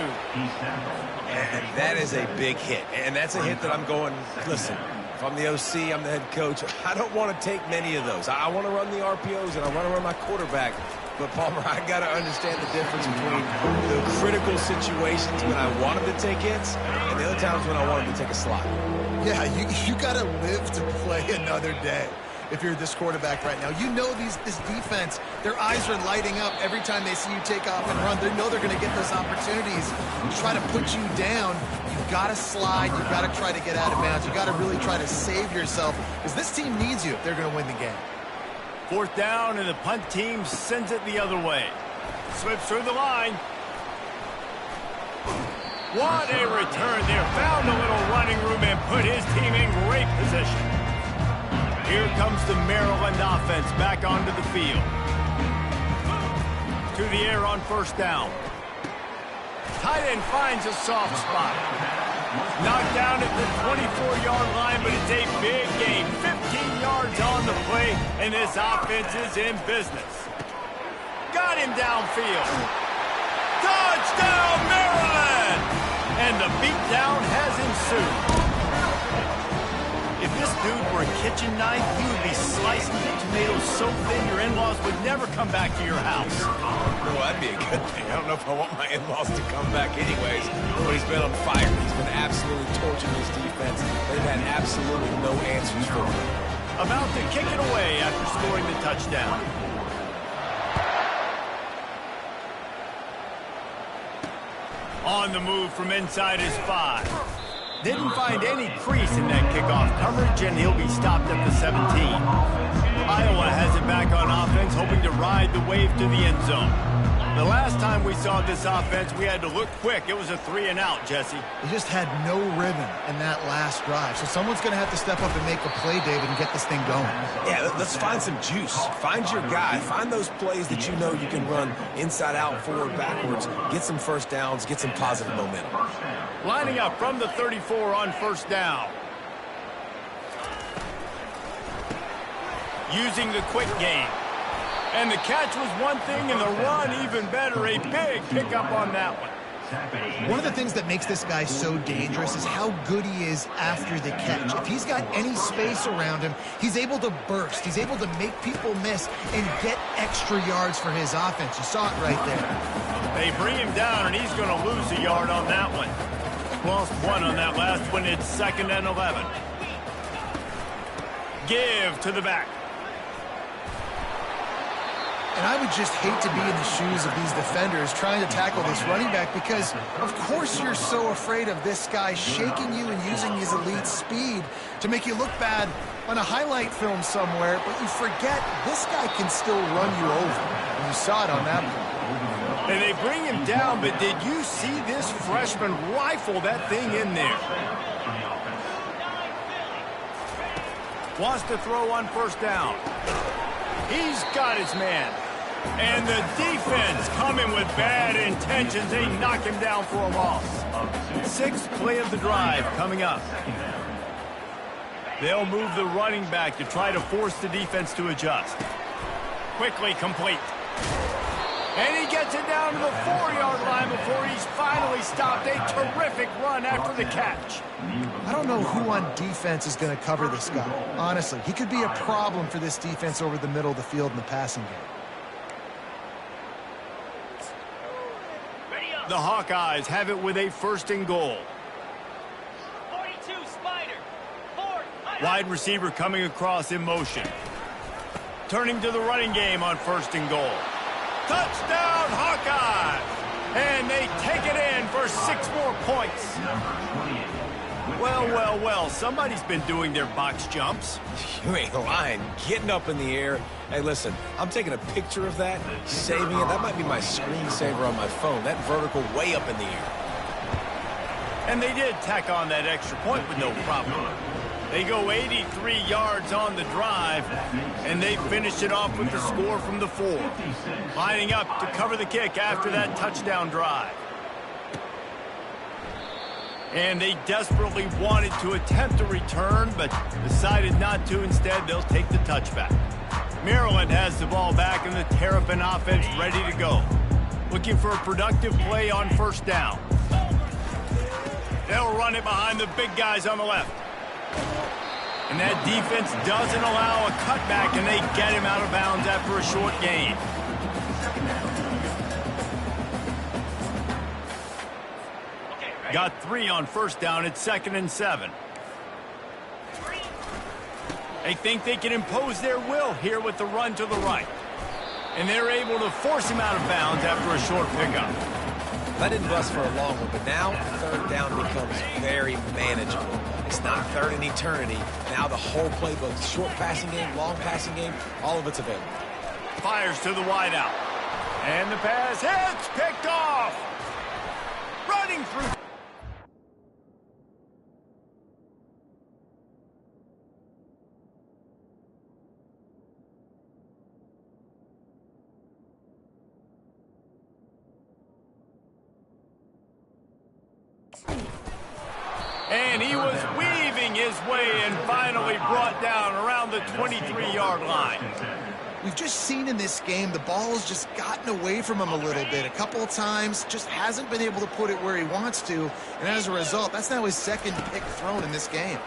[SPEAKER 2] And that is a big hit. And that's a hit that I'm going, listen, if I'm the OC, I'm the head coach, I don't want to take many of those. I want to run the RPOs and I want to run my quarterback. But, Palmer, I got to understand the difference between the critical situations when I want him to take hits and the other times when I want him to take a slot.
[SPEAKER 3] Yeah, you got to live to play another day. If you're this quarterback right now, you know this defense, their eyes are lighting up every time they see you take off and run. They know they're going to get those opportunities to try to put you down. You've got to slide. You've got to try to get out of bounds. You've got to really try to save yourself because this team needs you if they're going to win the game.
[SPEAKER 1] 4th down, and the punt team sends it the other way. Slips through the line. What a return there. Found a little running room and put his team in great position. Here comes the Maryland offense back onto the field. To the air on 1st down. Tight end finds a soft spot. Knocked down at the 24-yard line, but it's a big gain. 15 yards on the play, and this offense is in business. Got him downfield. Touchdown, Maryland! And the beatdown has ensued. If this dude were a kitchen knife, he would be slicing tomatoes so thin your in-laws would never come back to your house.
[SPEAKER 2] Well, that'd be a good thing. I don't know if I want my in-laws to come back anyways, but he's been on fire. He's been absolutely torching his defense. They've had absolutely no answers for him.
[SPEAKER 1] About to kick it away after scoring the touchdown. On the move from inside his 5. Didn't find any crease in that kickoff coverage, and he'll be stopped at the 17. Iowa has it back on offense, hoping to ride the wave to the end zone. The last time we saw this offense, we had to look quick. It was a 3-and-out, Jesse.
[SPEAKER 3] He just had no rhythm in that last drive. So someone's going to have to step up and make a play, David, and get this thing going.
[SPEAKER 2] Yeah, let's find some juice. Find your guy. Find those plays that you know you can run inside out, forward, backwards. Get some first downs. Get some positive momentum.
[SPEAKER 1] Lining up from the 34 on first down. Using the quick game. And the catch was one thing, and the run even better. A big pickup on that one.
[SPEAKER 3] One of the things that makes this guy so dangerous is how good he is after the catch. If he's got any space around him, he's able to burst. He's able to make people miss and get extra yards for his offense. You saw it right there.
[SPEAKER 1] They bring him down, and he's going to lose a yard on that one. Lost one on that last one. It's 2nd and 11. Give to the back.
[SPEAKER 3] And I would just hate to be in the shoes of these defenders trying to tackle this running back because, of course, you're so afraid of this guy shaking you and using his elite speed to make you look bad on a highlight film somewhere, but you forget this guy can still run you over. And you saw it on that one.
[SPEAKER 1] And they bring him down, but did you see this freshman rifle that thing in there? Wants to throw on first down. He's got his man. And the defense coming with bad intentions. They knock him down for a loss. 6th play of the drive coming up. They'll move the running back to try to force the defense to adjust. Quickly complete. And he gets it down to the 4-yard line before he's finally stopped. A terrific run after the catch.
[SPEAKER 3] I don't know who on defense is going to cover this guy. Honestly, he could be a problem for this defense over the middle of the field in the passing game.
[SPEAKER 1] The Hawkeyes have it with a 1st and goal.
[SPEAKER 7] 42 Spider. 4.
[SPEAKER 1] Wide receiver coming across in motion. Turning to the running game on 1st and goal. Touchdown, Hawkeyes! And they take it in for 6 more points. Well, somebody's been doing their box jumps.
[SPEAKER 2] You ain't lying. Getting up in the air. Hey, listen, I'm taking a picture of that, saving it. That might be my screensaver on my phone. That vertical way up in the air.
[SPEAKER 1] And they did tack on that extra point with no problem. They go 83 yards on the drive, and they finish it off with the score from the 4. Lining up to cover the kick after that touchdown drive. And they desperately wanted to attempt a return, but decided not to. Instead, they'll take the touchback. Maryland has the ball back, and the Terrapin offense ready to go. Looking for a productive play on first down. They'll run it behind the big guys on the left. And that defense doesn't allow a cutback, and they get him out of bounds after a short gain. Got 3 on first down. It's 2nd and 7. They think they can impose their will here with the run to the right. And they're able to force him out of bounds after a short pickup.
[SPEAKER 2] That didn't bust for a long one, but now 3rd down becomes very manageable. It's not 3rd in eternity. Now the whole playbook, short passing game, long passing game, all of it's available.
[SPEAKER 1] Fires to the wideout. And the pass hits, picked off. Running through. And he was weaving his way and finally brought down around the 23-yard line.
[SPEAKER 3] We've just seen in this game the ball has just gotten away from him a little bit. A couple of times, just hasn't been able to put it where he wants to. And as a result, that's now his 2nd pick thrown in this game.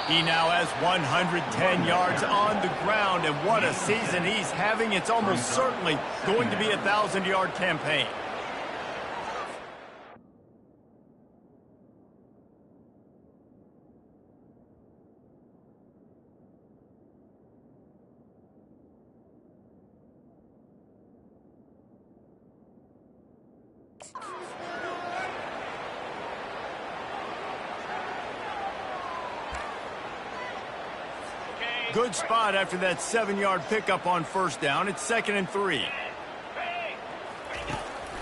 [SPEAKER 1] He now has 110 yards on the ground, and what a season he's having. It's almost certainly going to be a 1,000-yard campaign. Good spot after that 7-yard pickup on first down. It's 2nd and 3.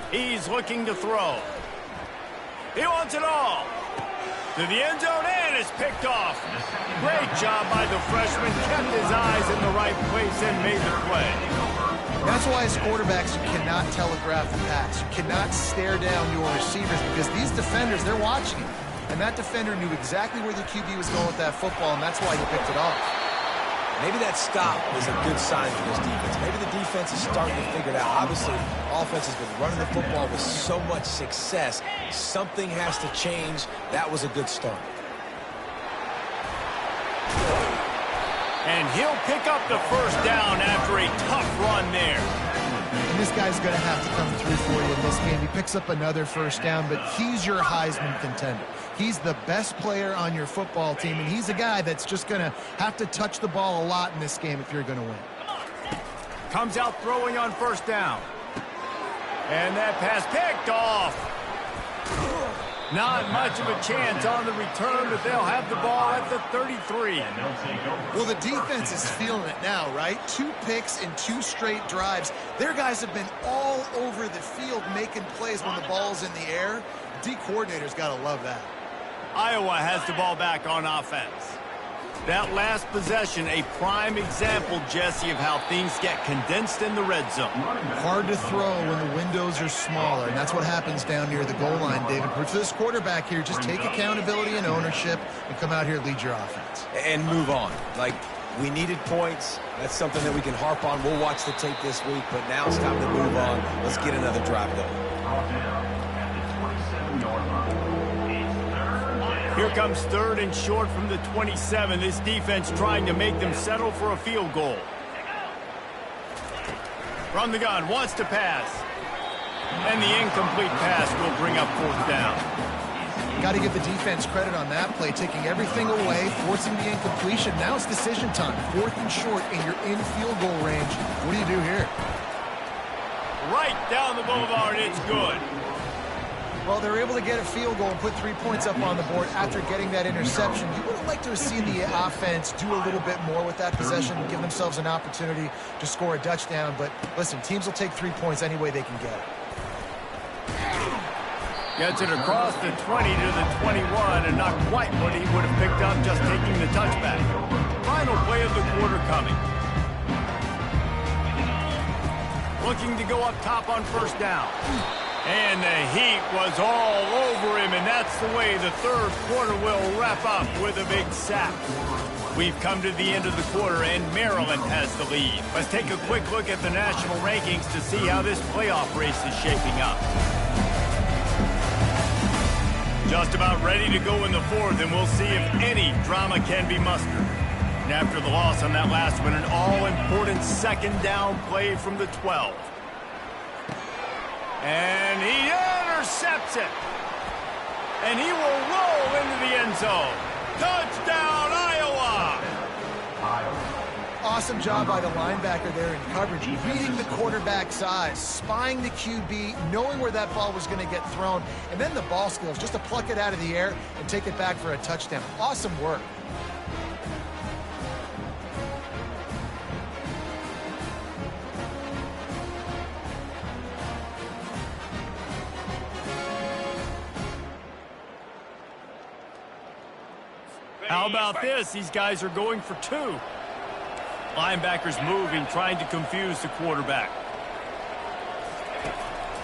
[SPEAKER 1] He's looking to throw. He wants it all. To the end zone, and it's picked off. Great job by the freshman. Kept his eyes in the right place and made the play.
[SPEAKER 3] That's why as quarterbacks, you cannot telegraph the pass. You cannot stare down your receivers because these defenders, they're watching you. And that defender knew exactly where the QB was going with that football, and that's why he picked it off.
[SPEAKER 2] Maybe that stop is a good sign for this defense. Maybe the defense is starting to figure it out. Obviously, offense has been running the football with so much success. Something has to change. That was a good start.
[SPEAKER 1] And he'll pick up the first down after a tough run there.
[SPEAKER 3] And this guy's going to have to come through for you in this game. He picks up another first down, but he's your Heisman contender. He's the best player on your football team, and he's a guy that's just going to have to touch the ball a lot in this game if you're going to win.
[SPEAKER 1] Comes out throwing on first down. And that pass picked off. Not much of a chance on the return, but they'll have the ball at the 33.
[SPEAKER 3] Well, the defense is feeling it now, right? 2 picks in 2 straight drives. Their guys have been all over the field making plays when the ball's in the air. D coordinator's got to love that.
[SPEAKER 1] Iowa has the ball back on offense. That last possession, a prime example, Jesse, of how things get condensed in the red zone.
[SPEAKER 3] Hard to throw when the windows are smaller, and that's what happens down near the goal line, David. For this quarterback here, just take accountability and ownership and come out here and lead your offense.
[SPEAKER 2] And move on. Like, we needed points. That's something that we can harp on. We'll watch the tape this week, but now it's time to move on. Let's get another drive going.
[SPEAKER 1] Here comes 3rd and short from the 27. This defense trying to make them settle for a field goal. From the gun, wants to pass. And the incomplete pass will bring up 4th down.
[SPEAKER 3] Got to give the defense credit on that play, taking everything away, forcing the incompletion. Now it's decision time. 4th and short, and you're in field goal range. What do you do here?
[SPEAKER 1] Right down the boulevard, it's good.
[SPEAKER 3] Well, they're able to get a field goal and put 3 points up on the board after getting that interception. You would have liked to have seen the offense do a little bit more with that possession and give themselves an opportunity to score a touchdown. But listen, teams will take 3 points any way they can get it.
[SPEAKER 1] Gets it across the 20 to the 21, and not quite what he would have picked up just taking the touchback. Final play of the quarter coming. Looking to go up top on first down. And the heat was all over him, and that's the way the 3rd quarter will wrap up with a big sack. We've come to the end of the quarter, and Maryland has the lead. Let's take a quick look at the national rankings to see how this playoff race is shaping up. Just about ready to go in the 4th, and we'll see if any drama can be mustered. And after the loss on that last one, an all-important 2nd down play from the 12. And he intercepts it. And he will roll into the end zone. Touchdown, Iowa!
[SPEAKER 3] Awesome job by the linebacker there in coverage, reading the quarterback's eyes, spying the QB, knowing where that ball was going to get thrown, and then the ball skills, just to pluck it out of the air and take it back for a touchdown. Awesome work.
[SPEAKER 1] How about this? These guys are going for 2. Linebackers moving, trying to confuse the quarterback.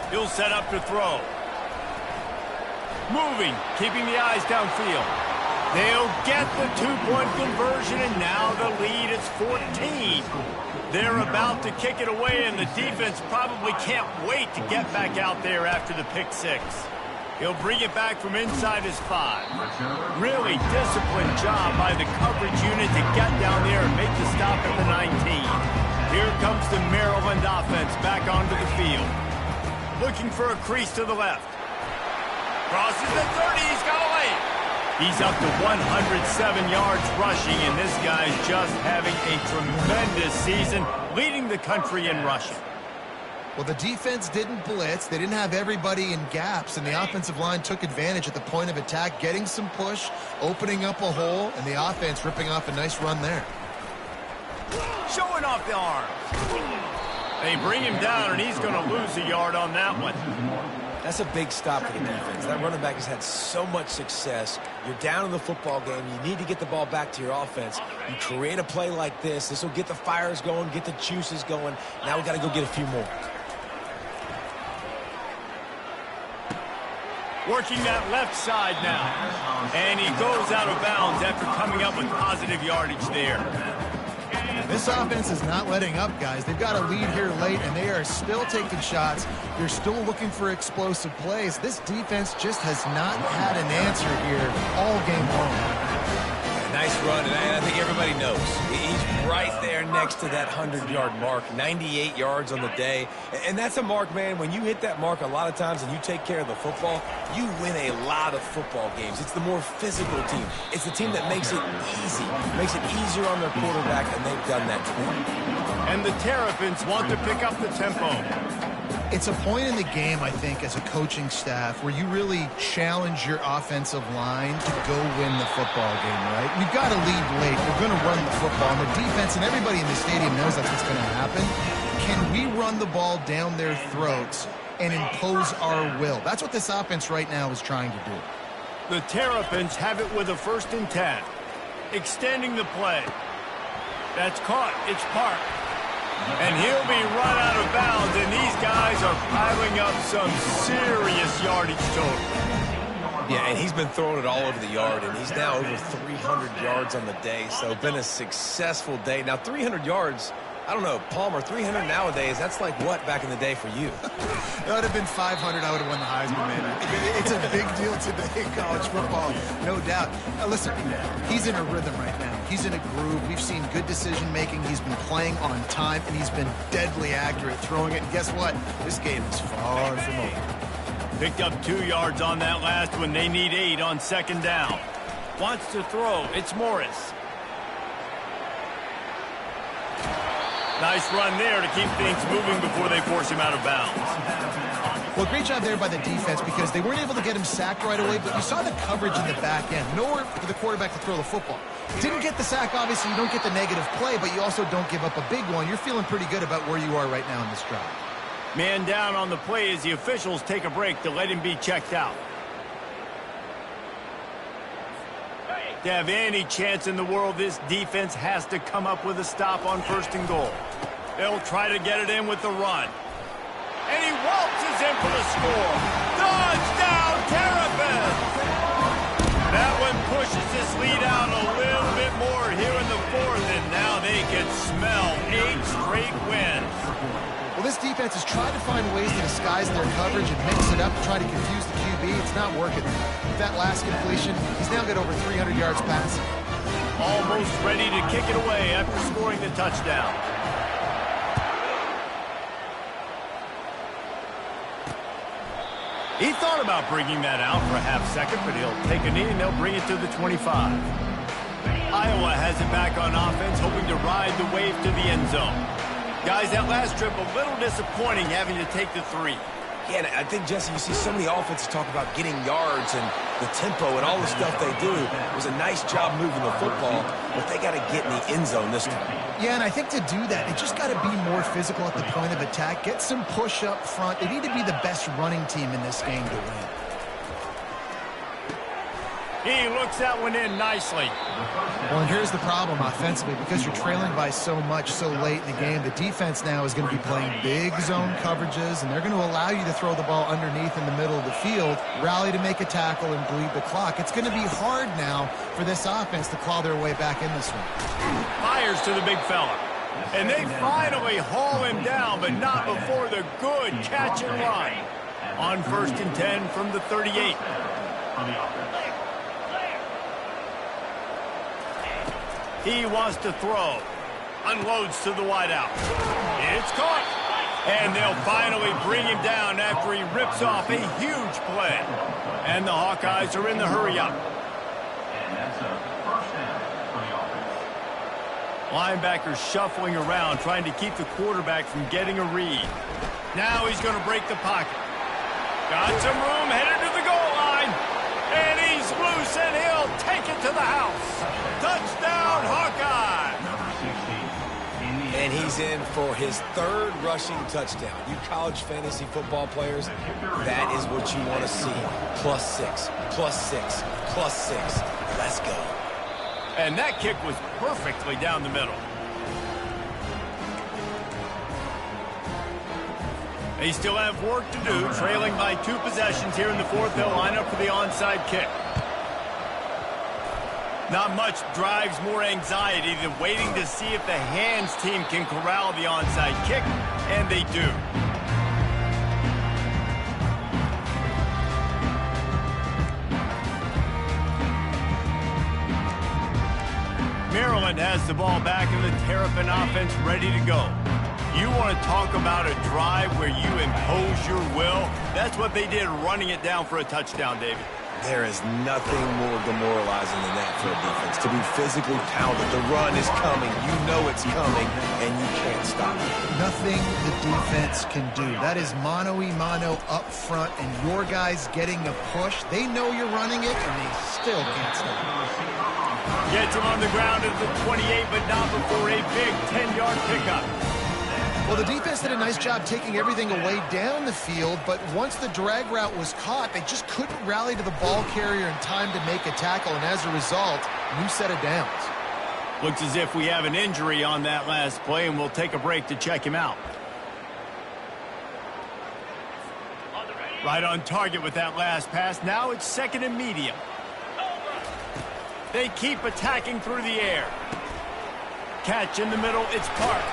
[SPEAKER 1] He'll set up to throw. Moving, keeping the eyes downfield. They'll get the 2-point conversion, and now the lead is 14. They're about to kick it away, and the defense probably can't wait to get back out there after the pick 6. He'll bring it back from inside his 5. Really disciplined job by the coverage unit to get down there and make the stop at the 19. Here comes the Maryland offense back onto the field. Looking for a crease to the left. Crosses the 30. He's got away. He's up to 107 yards rushing, and this guy's just having a tremendous season, leading the country in rushing.
[SPEAKER 3] Well, the defense didn't blitz. They didn't have everybody in gaps, and the offensive line took advantage at the point of attack, getting some push, opening up a hole, and the offense ripping off a nice run there.
[SPEAKER 1] Showing off the arm. They bring him down, and he's going to lose a yard on that one.
[SPEAKER 2] That's a big stop for the defense. That running back has had so much success. You're down in the football game. You need to get the ball back to your offense. You create a play like this. This will get the fires going, get the juices going. Now we got to go get a few more.
[SPEAKER 1] Working that left side now. And he goes out of bounds after coming up with positive yardage there.
[SPEAKER 3] This offense is not letting up, guys. They've got a lead here late, and they are still taking shots. They're still looking for explosive plays. This defense just has not had an answer here all game long.
[SPEAKER 2] Nice run, and I think everybody knows. He's right there next to that 100-yard mark, 98 yards on the day. And that's a mark, man. When you hit that mark a lot of times and you take care of the football, you win a lot of football games. It's the more physical team. It's the team that makes it easy, makes it easier on their quarterback, and they've done that today.
[SPEAKER 1] And the Terrapins want to pick up the tempo.
[SPEAKER 3] It's a point in the game, I think, as a coaching staff where you really challenge your offensive line to go win the football game, right? We've got to lead late. We're going to run the football. And the defense and everybody in the stadium knows that's what's going to happen. Can we run the ball down their throats and impose our will? That's what this offense right now is trying to do.
[SPEAKER 1] The Terrapins have it with a 1st and 10. Extending the play. That's caught. It's Park. And he'll be run out of bounds, and these guys are piling up some serious yardage total.
[SPEAKER 2] Yeah, and he's been throwing it all over the yard, and he's now over 300 yards on the day, so been a successful day. Now, 300 yards, I don't know, Palmer, 300 nowadays, that's like what back in the day for you?
[SPEAKER 3] That would have been 500. I would have won the Heisman, man. It's a big deal today in college football, no doubt. Now, listen, he's in a rhythm right now. He's in a groove. We've seen good decision-making. He's been playing on time, and he's been deadly accurate throwing it. And guess what? This game is far from over.
[SPEAKER 1] Picked up 2 yards on that last one. They need 8 on 2nd down. Wants to throw. It's Morris. Nice run there to keep things moving before they force him out of bounds.
[SPEAKER 3] Well, great job there by the defense because they weren't able to get him sacked right away, but you saw the coverage in the back end. Nowhere for the quarterback to throw the football. Didn't get the sack, obviously. You don't get the negative play, but you also don't give up a big one. You're feeling pretty good about where you are right now in this drive.
[SPEAKER 1] Man down on the play as the officials take a break to let him be checked out. To have any chance in the world, this defense has to come up with a stop on 1st and goal. They'll try to get it in with the run. And he waltzes in for the score. Touchdown, Terrapins! That one pushes this lead out a little bit more here in the 4th, and now they can smell 8 straight wins.
[SPEAKER 3] Well, this defense has tried to find ways to disguise their coverage and mix it up to try to confuse the QB. It's not working. With that last completion, he's now got over 300 yards passing.
[SPEAKER 1] Almost ready to kick it away after scoring the touchdown. He thought about bringing that out for a half second, but he'll take a knee and they'll bring it to the 25. Iowa has it back on offense, hoping to ride the wave to the end zone. Guys, that last trip a little disappointing having to take the 3.
[SPEAKER 2] Yeah, and I think, Jesse, you see so many offenses talk about getting yards and the tempo and all the stuff they do. It was a nice job moving the football, but they got to get in the end zone this time.
[SPEAKER 3] Yeah, and I think to do that, they just got to be more physical at the point of attack, get some push up front. They need to be the best running team in this game to win.
[SPEAKER 1] He looks that one in nicely.
[SPEAKER 3] Well, and here's the problem offensively. Because you're trailing by so much so late in the game, the defense now is going to be playing big zone coverages, and they're going to allow you to throw the ball underneath in the middle of the field, rally to make a tackle, and bleed the clock. It's going to be hard now for this offense to claw their way back in this one.
[SPEAKER 1] Fires to the big fella. And they finally haul him down, but not before the good catch and run. On 1st and 10 from the 38.
[SPEAKER 4] On the offense.
[SPEAKER 1] He wants to throw. Unloads to the wideout. It's caught. And they'll finally bring him down after he rips off a huge play. And the Hawkeyes are in the hurry-up.
[SPEAKER 4] And that's a first down on the offense.
[SPEAKER 1] Linebackers shuffling around, trying to keep the quarterback from getting a read. Now he's going to break the pocket. Got some room, headed to the goal line. And he's loose, and he'll take it to the house. Touchdown, Hawkeye!
[SPEAKER 2] And he's in for his 3rd rushing touchdown. You college fantasy football players, that is what you want to see. +6, +6, +6. Let's go.
[SPEAKER 1] And that kick was perfectly down the middle. They still have work to do, trailing by 2 possessions here in the 4th. They'll line up for the onside kick. Not much drives more anxiety than waiting to see if the hands team can corral the onside kick, and they do. Maryland has the ball back in the Terrapin offense ready to go. You want to talk about a drive where you impose your will? That's what they did running it down for a touchdown, David.
[SPEAKER 2] There is nothing more demoralizing than that for a defense. To be physically pounded. The run is coming. You know it's coming, and you can't stop it.
[SPEAKER 3] Nothing the defense can do. That is mano-a-mano up front, and your guys getting a push. They know you're running it, and they still can't stop it.
[SPEAKER 1] Gets him on the ground at the 28, but not before a big 10-yard pickup.
[SPEAKER 3] Well, the defense did a nice job taking everything away down the field, but once the drag route was caught, they just couldn't rally to the ball carrier in time to make a tackle, and as a result, new set of downs.
[SPEAKER 1] Looks as if we have an injury on that last play, and we'll take a break to check him out. Right on target with that last pass. Now it's 2nd and medium. They keep attacking through the air. Catch in the middle, it's Park.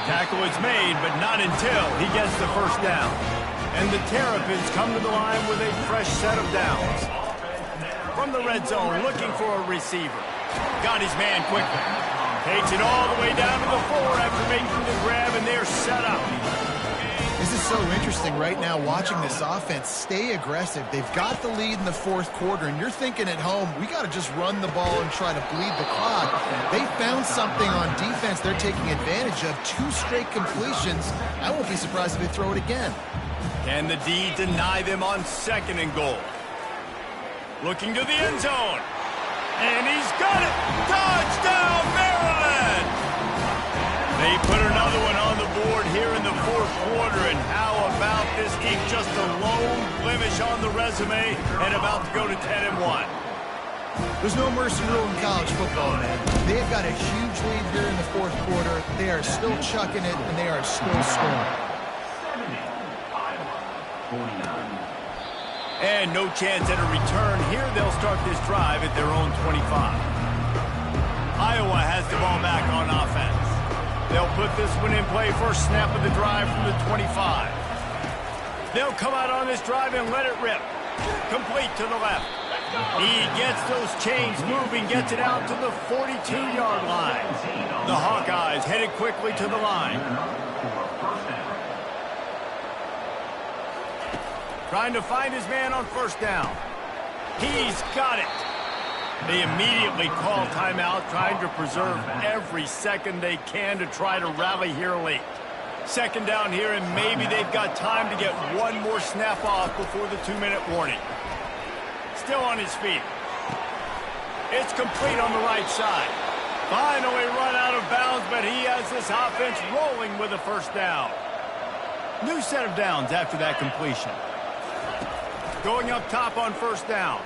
[SPEAKER 1] Tackle is made, but not until he gets the 1st down. And the Terrapins come to the line with a fresh set of downs. From the red zone, looking for a receiver. Got his man quickly. Takes it all the way down to the 4 after making the grab, and they're set up.
[SPEAKER 3] This is so interesting right now watching this offense stay aggressive. They've got the lead in the 4th quarter, and you're thinking at home, we got to just run the ball and try to bleed the clock. They found something on defense they're taking advantage of. 2 straight completions. I won't be surprised if they throw it again.
[SPEAKER 1] Can the D deny them on 2nd and goal? Looking to the end zone. And he's got it. Touchdown, Maryland! They put another one on the board here in the 4th quarter, and how about this ink? Just a lone blemish on the resume and about to go to 10-1.
[SPEAKER 3] There's no mercy rule in college football, man. They've got a huge lead here in the 4th quarter. They are still chucking it, and they are still scoring.
[SPEAKER 4] 49.
[SPEAKER 1] And no chance at a return here. They'll start this drive at their own 25. Iowa has the ball back on offense. They'll put this one in play. First snap of the drive from the 25. They'll come out on this drive and let it rip. Complete to the left. He gets those chains moving, gets it out to the 42-yard line. The Hawkeyes headed quickly to the line. Trying to find his man on 1st down. He's got it. They immediately call timeout, trying to preserve every second they can to try to rally here late. 2nd down here, and maybe they've got time to get one more snap off before the 2-minute warning. Still on his feet. It's complete on the right side. Finally run out of bounds, but he has this offense rolling with a 1st down. New set of downs after that completion. Going up top on 1st down.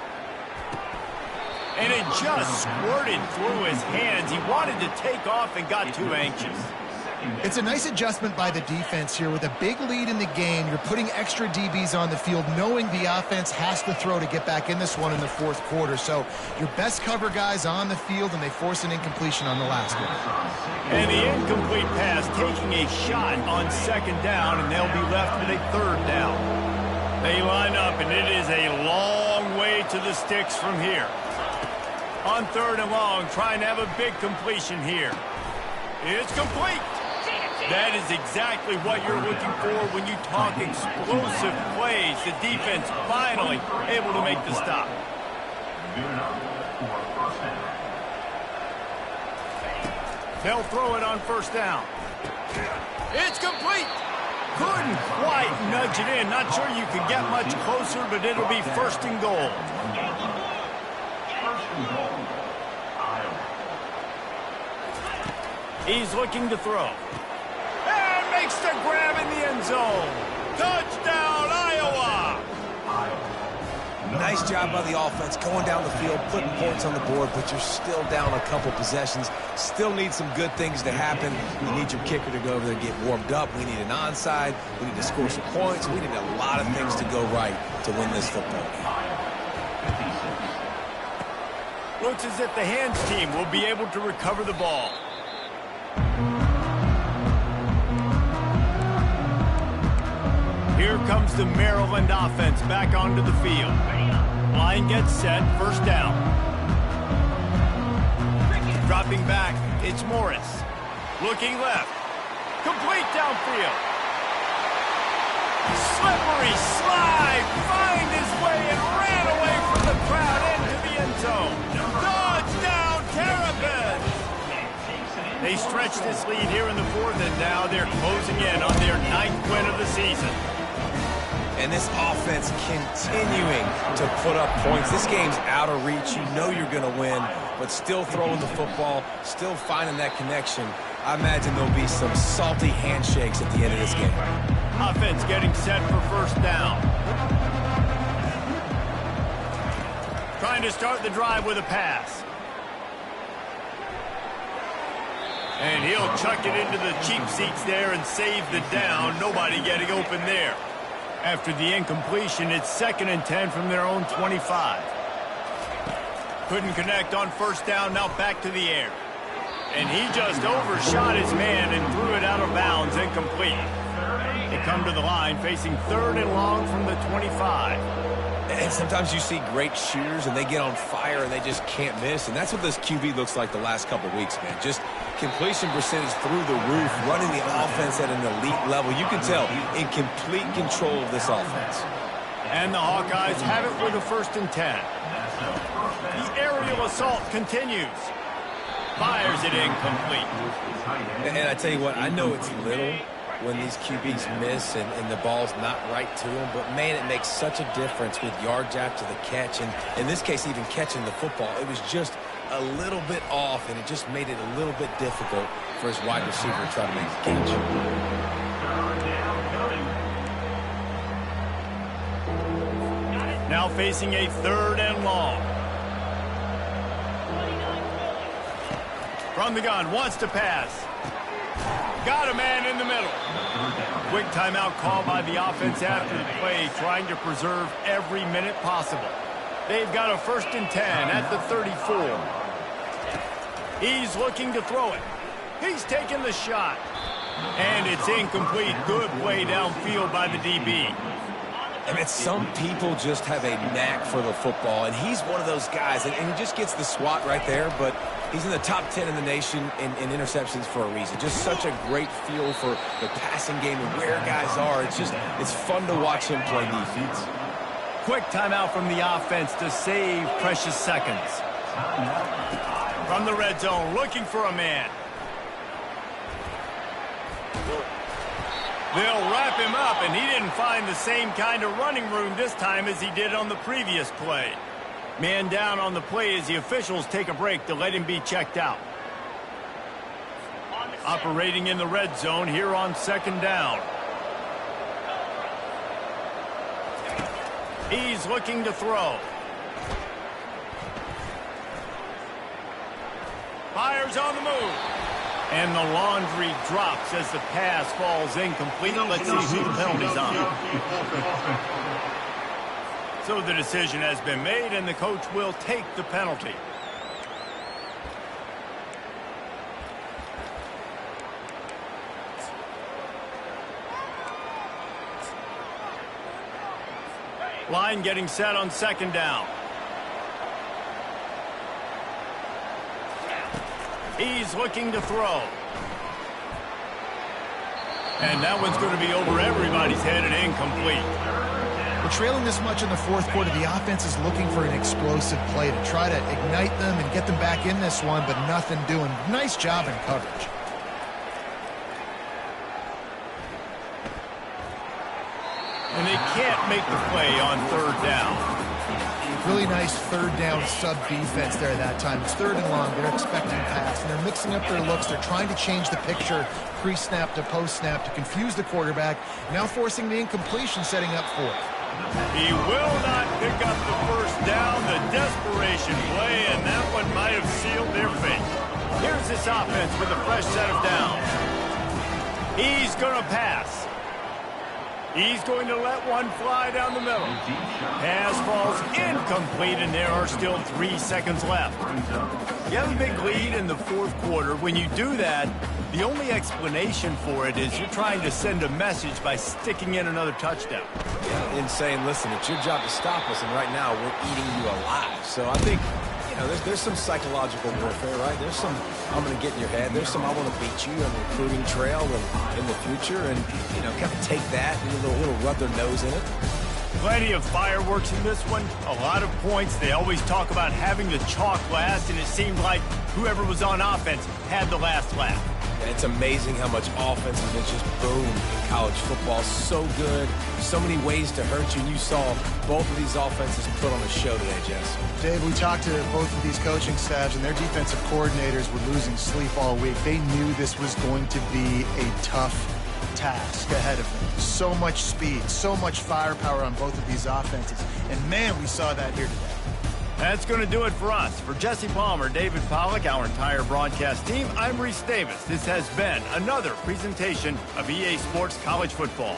[SPEAKER 1] And it just squirted through his hands. He wanted to take off and got too anxious.
[SPEAKER 3] It's a nice adjustment by the defense here. With a big lead in the game, you're putting extra DBs on the field, knowing the offense has to throw to get back in this one in the 4th quarter. So your best cover guys on the field, and they force an incompletion on the last one.
[SPEAKER 1] And the incomplete pass taking a shot on 2nd down, and they'll be left with a 3rd down. to the sticks from here. On 3rd and long, trying to have a big completion here. It's complete. That is exactly what you're looking for when you talk explosive plays. The defense finally able to make the stop.
[SPEAKER 4] Good enough for first down.
[SPEAKER 1] They'll throw it on 1st down. It's complete. Couldn't quite nudge it in. Not sure you could get much closer, but it'll be 1st and goal.
[SPEAKER 4] First and goal. Iowa.
[SPEAKER 1] He's looking to throw. And makes the grab in the end zone. Touchdown, Iowa!
[SPEAKER 2] Nice job by the offense going down the field, putting points on the board, but you're still down a couple possessions. Still need some good things to happen. You need your kicker to go over there and get warmed up. We need an onside. We need to score some points. We need a lot of things to go right to win this football game.
[SPEAKER 1] Looks as if the hands team will be able to recover the ball. Here comes the Maryland offense back onto the field. Line gets set, 1st down. Dropping back, it's Morris. Looking left. Complete downfield. Slippery slide, find his way and ran away from the crowd into the end zone. Touchdown, Terrapins! They stretch this lead here in the 4th, and now they're closing in on their 9th win of the season.
[SPEAKER 2] And this offense continuing to put up points. This game's out of reach. You know you're going to win, but still throwing the football, still finding that connection. I imagine there'll be some salty handshakes at the end of this game.
[SPEAKER 1] Offense getting set for 1st down. Trying to start the drive with a pass. And he'll chuck it into the cheap seats there and save the down. Nobody getting open there. After the incompletion, it's 2nd and 10 from their own 25. Couldn't connect on 1st down, now back to the air. And he just overshot his man and threw it out of bounds, incomplete. They come to the line facing 3rd and long from the 25.
[SPEAKER 2] And sometimes you see great shooters and they get on fire and they just can't miss. And that's what this QB looks like the last couple weeks, man. Just completion percentage through the roof, running the offense at an elite level. You can tell in complete control of this offense.
[SPEAKER 1] And the Hawkeyes have it with a 1st and 10. The aerial assault continues. Fires it incomplete.
[SPEAKER 2] And I tell you what, I know it's little when these QBs miss and the ball's not right to them, but man, it makes such a difference with yards after the catch, and in this case, even catching the football. It was just a little bit off, and it just made it a little bit difficult for his wide receiver to try to make the catch.
[SPEAKER 1] Now facing a 3rd and long. From the gun, wants to pass. Got a man in the middle. Quick timeout call by the offense after the play, trying to preserve every minute possible. They've got a 1st and 10 at the 34. He's looking to throw it. He's taking the shot. And it's incomplete. Good play downfield by the DB.
[SPEAKER 2] I mean, some people just have a knack for the football, and he's one of those guys, and he just gets the swat right there, but he's in the top 10 in the nation in interceptions for a reason. Just such a great feel for the passing game and where guys are. It's fun to watch him play defense.
[SPEAKER 1] Quick timeout from the offense to save precious seconds. From the red zone, looking for a man. They'll wrap him up, and he didn't find the same kind of running room this time as he did on the previous play. Man down on the play as the officials take a break to let him be checked out. Operating in the red zone here on 2nd down. He's looking to throw. Fires on the move. And the laundry drops as the pass falls incomplete. Let's see who the penalty's on. So the decision has been made, and the coach will take the penalty. Line getting set on 2nd down. He's looking to throw. And that one's going to be over everybody's head and incomplete.
[SPEAKER 3] Well, trailing this much in the fourth quarter, the offense is looking for an explosive play to try to ignite them and get them back in this one, but nothing doing. Nice job in coverage.
[SPEAKER 1] And they can't make the play on third down.
[SPEAKER 3] Really nice third down sub defense there that time. It's third and long. They're expecting pass, and they're mixing up their looks. They're trying to change the picture pre-snap to post-snap to confuse the quarterback, now forcing the incompletion, setting up for it.
[SPEAKER 1] He will not pick up the first down. The desperation play, and that one might have sealed their fate. Here's this offense with a fresh set of downs. He's going to pass. He's going to let one fly down the middle. Pass falls incomplete, and there are still 3 seconds left. You have a big lead in the fourth quarter. When you do that, the only explanation for it is you're trying to send a message by sticking in another touchdown.
[SPEAKER 2] Yeah, and saying, listen, it's your job to stop us, and right now we're eating you alive. So I think, you know, there's some psychological warfare, right? There's some, I'm going to get in your head. There's some, I want to beat you on the recruiting trail and in the future, and, you know, kind of take that and a little rub their nose in it.
[SPEAKER 1] Plenty of fireworks in this one. A lot of points. They always talk about having the chalk last, and it seemed like whoever was on offense had the last laugh.
[SPEAKER 2] And it's amazing how much offense has been just boom in college football. So good. So many ways to hurt you. And you saw both of these offenses put on a show today, Jess.
[SPEAKER 3] Dave, we talked to both of these coaching staffs, and their defensive coordinators were losing sleep all week. They knew this was going to be a tough task ahead of them. So much speed, so much firepower on both of these offenses. And, man, we saw that here today.
[SPEAKER 1] That's going to do it for us. For Jesse Palmer, David Pollack, our entire broadcast team, I'm Reese Davis. This has been another presentation of EA Sports College Football.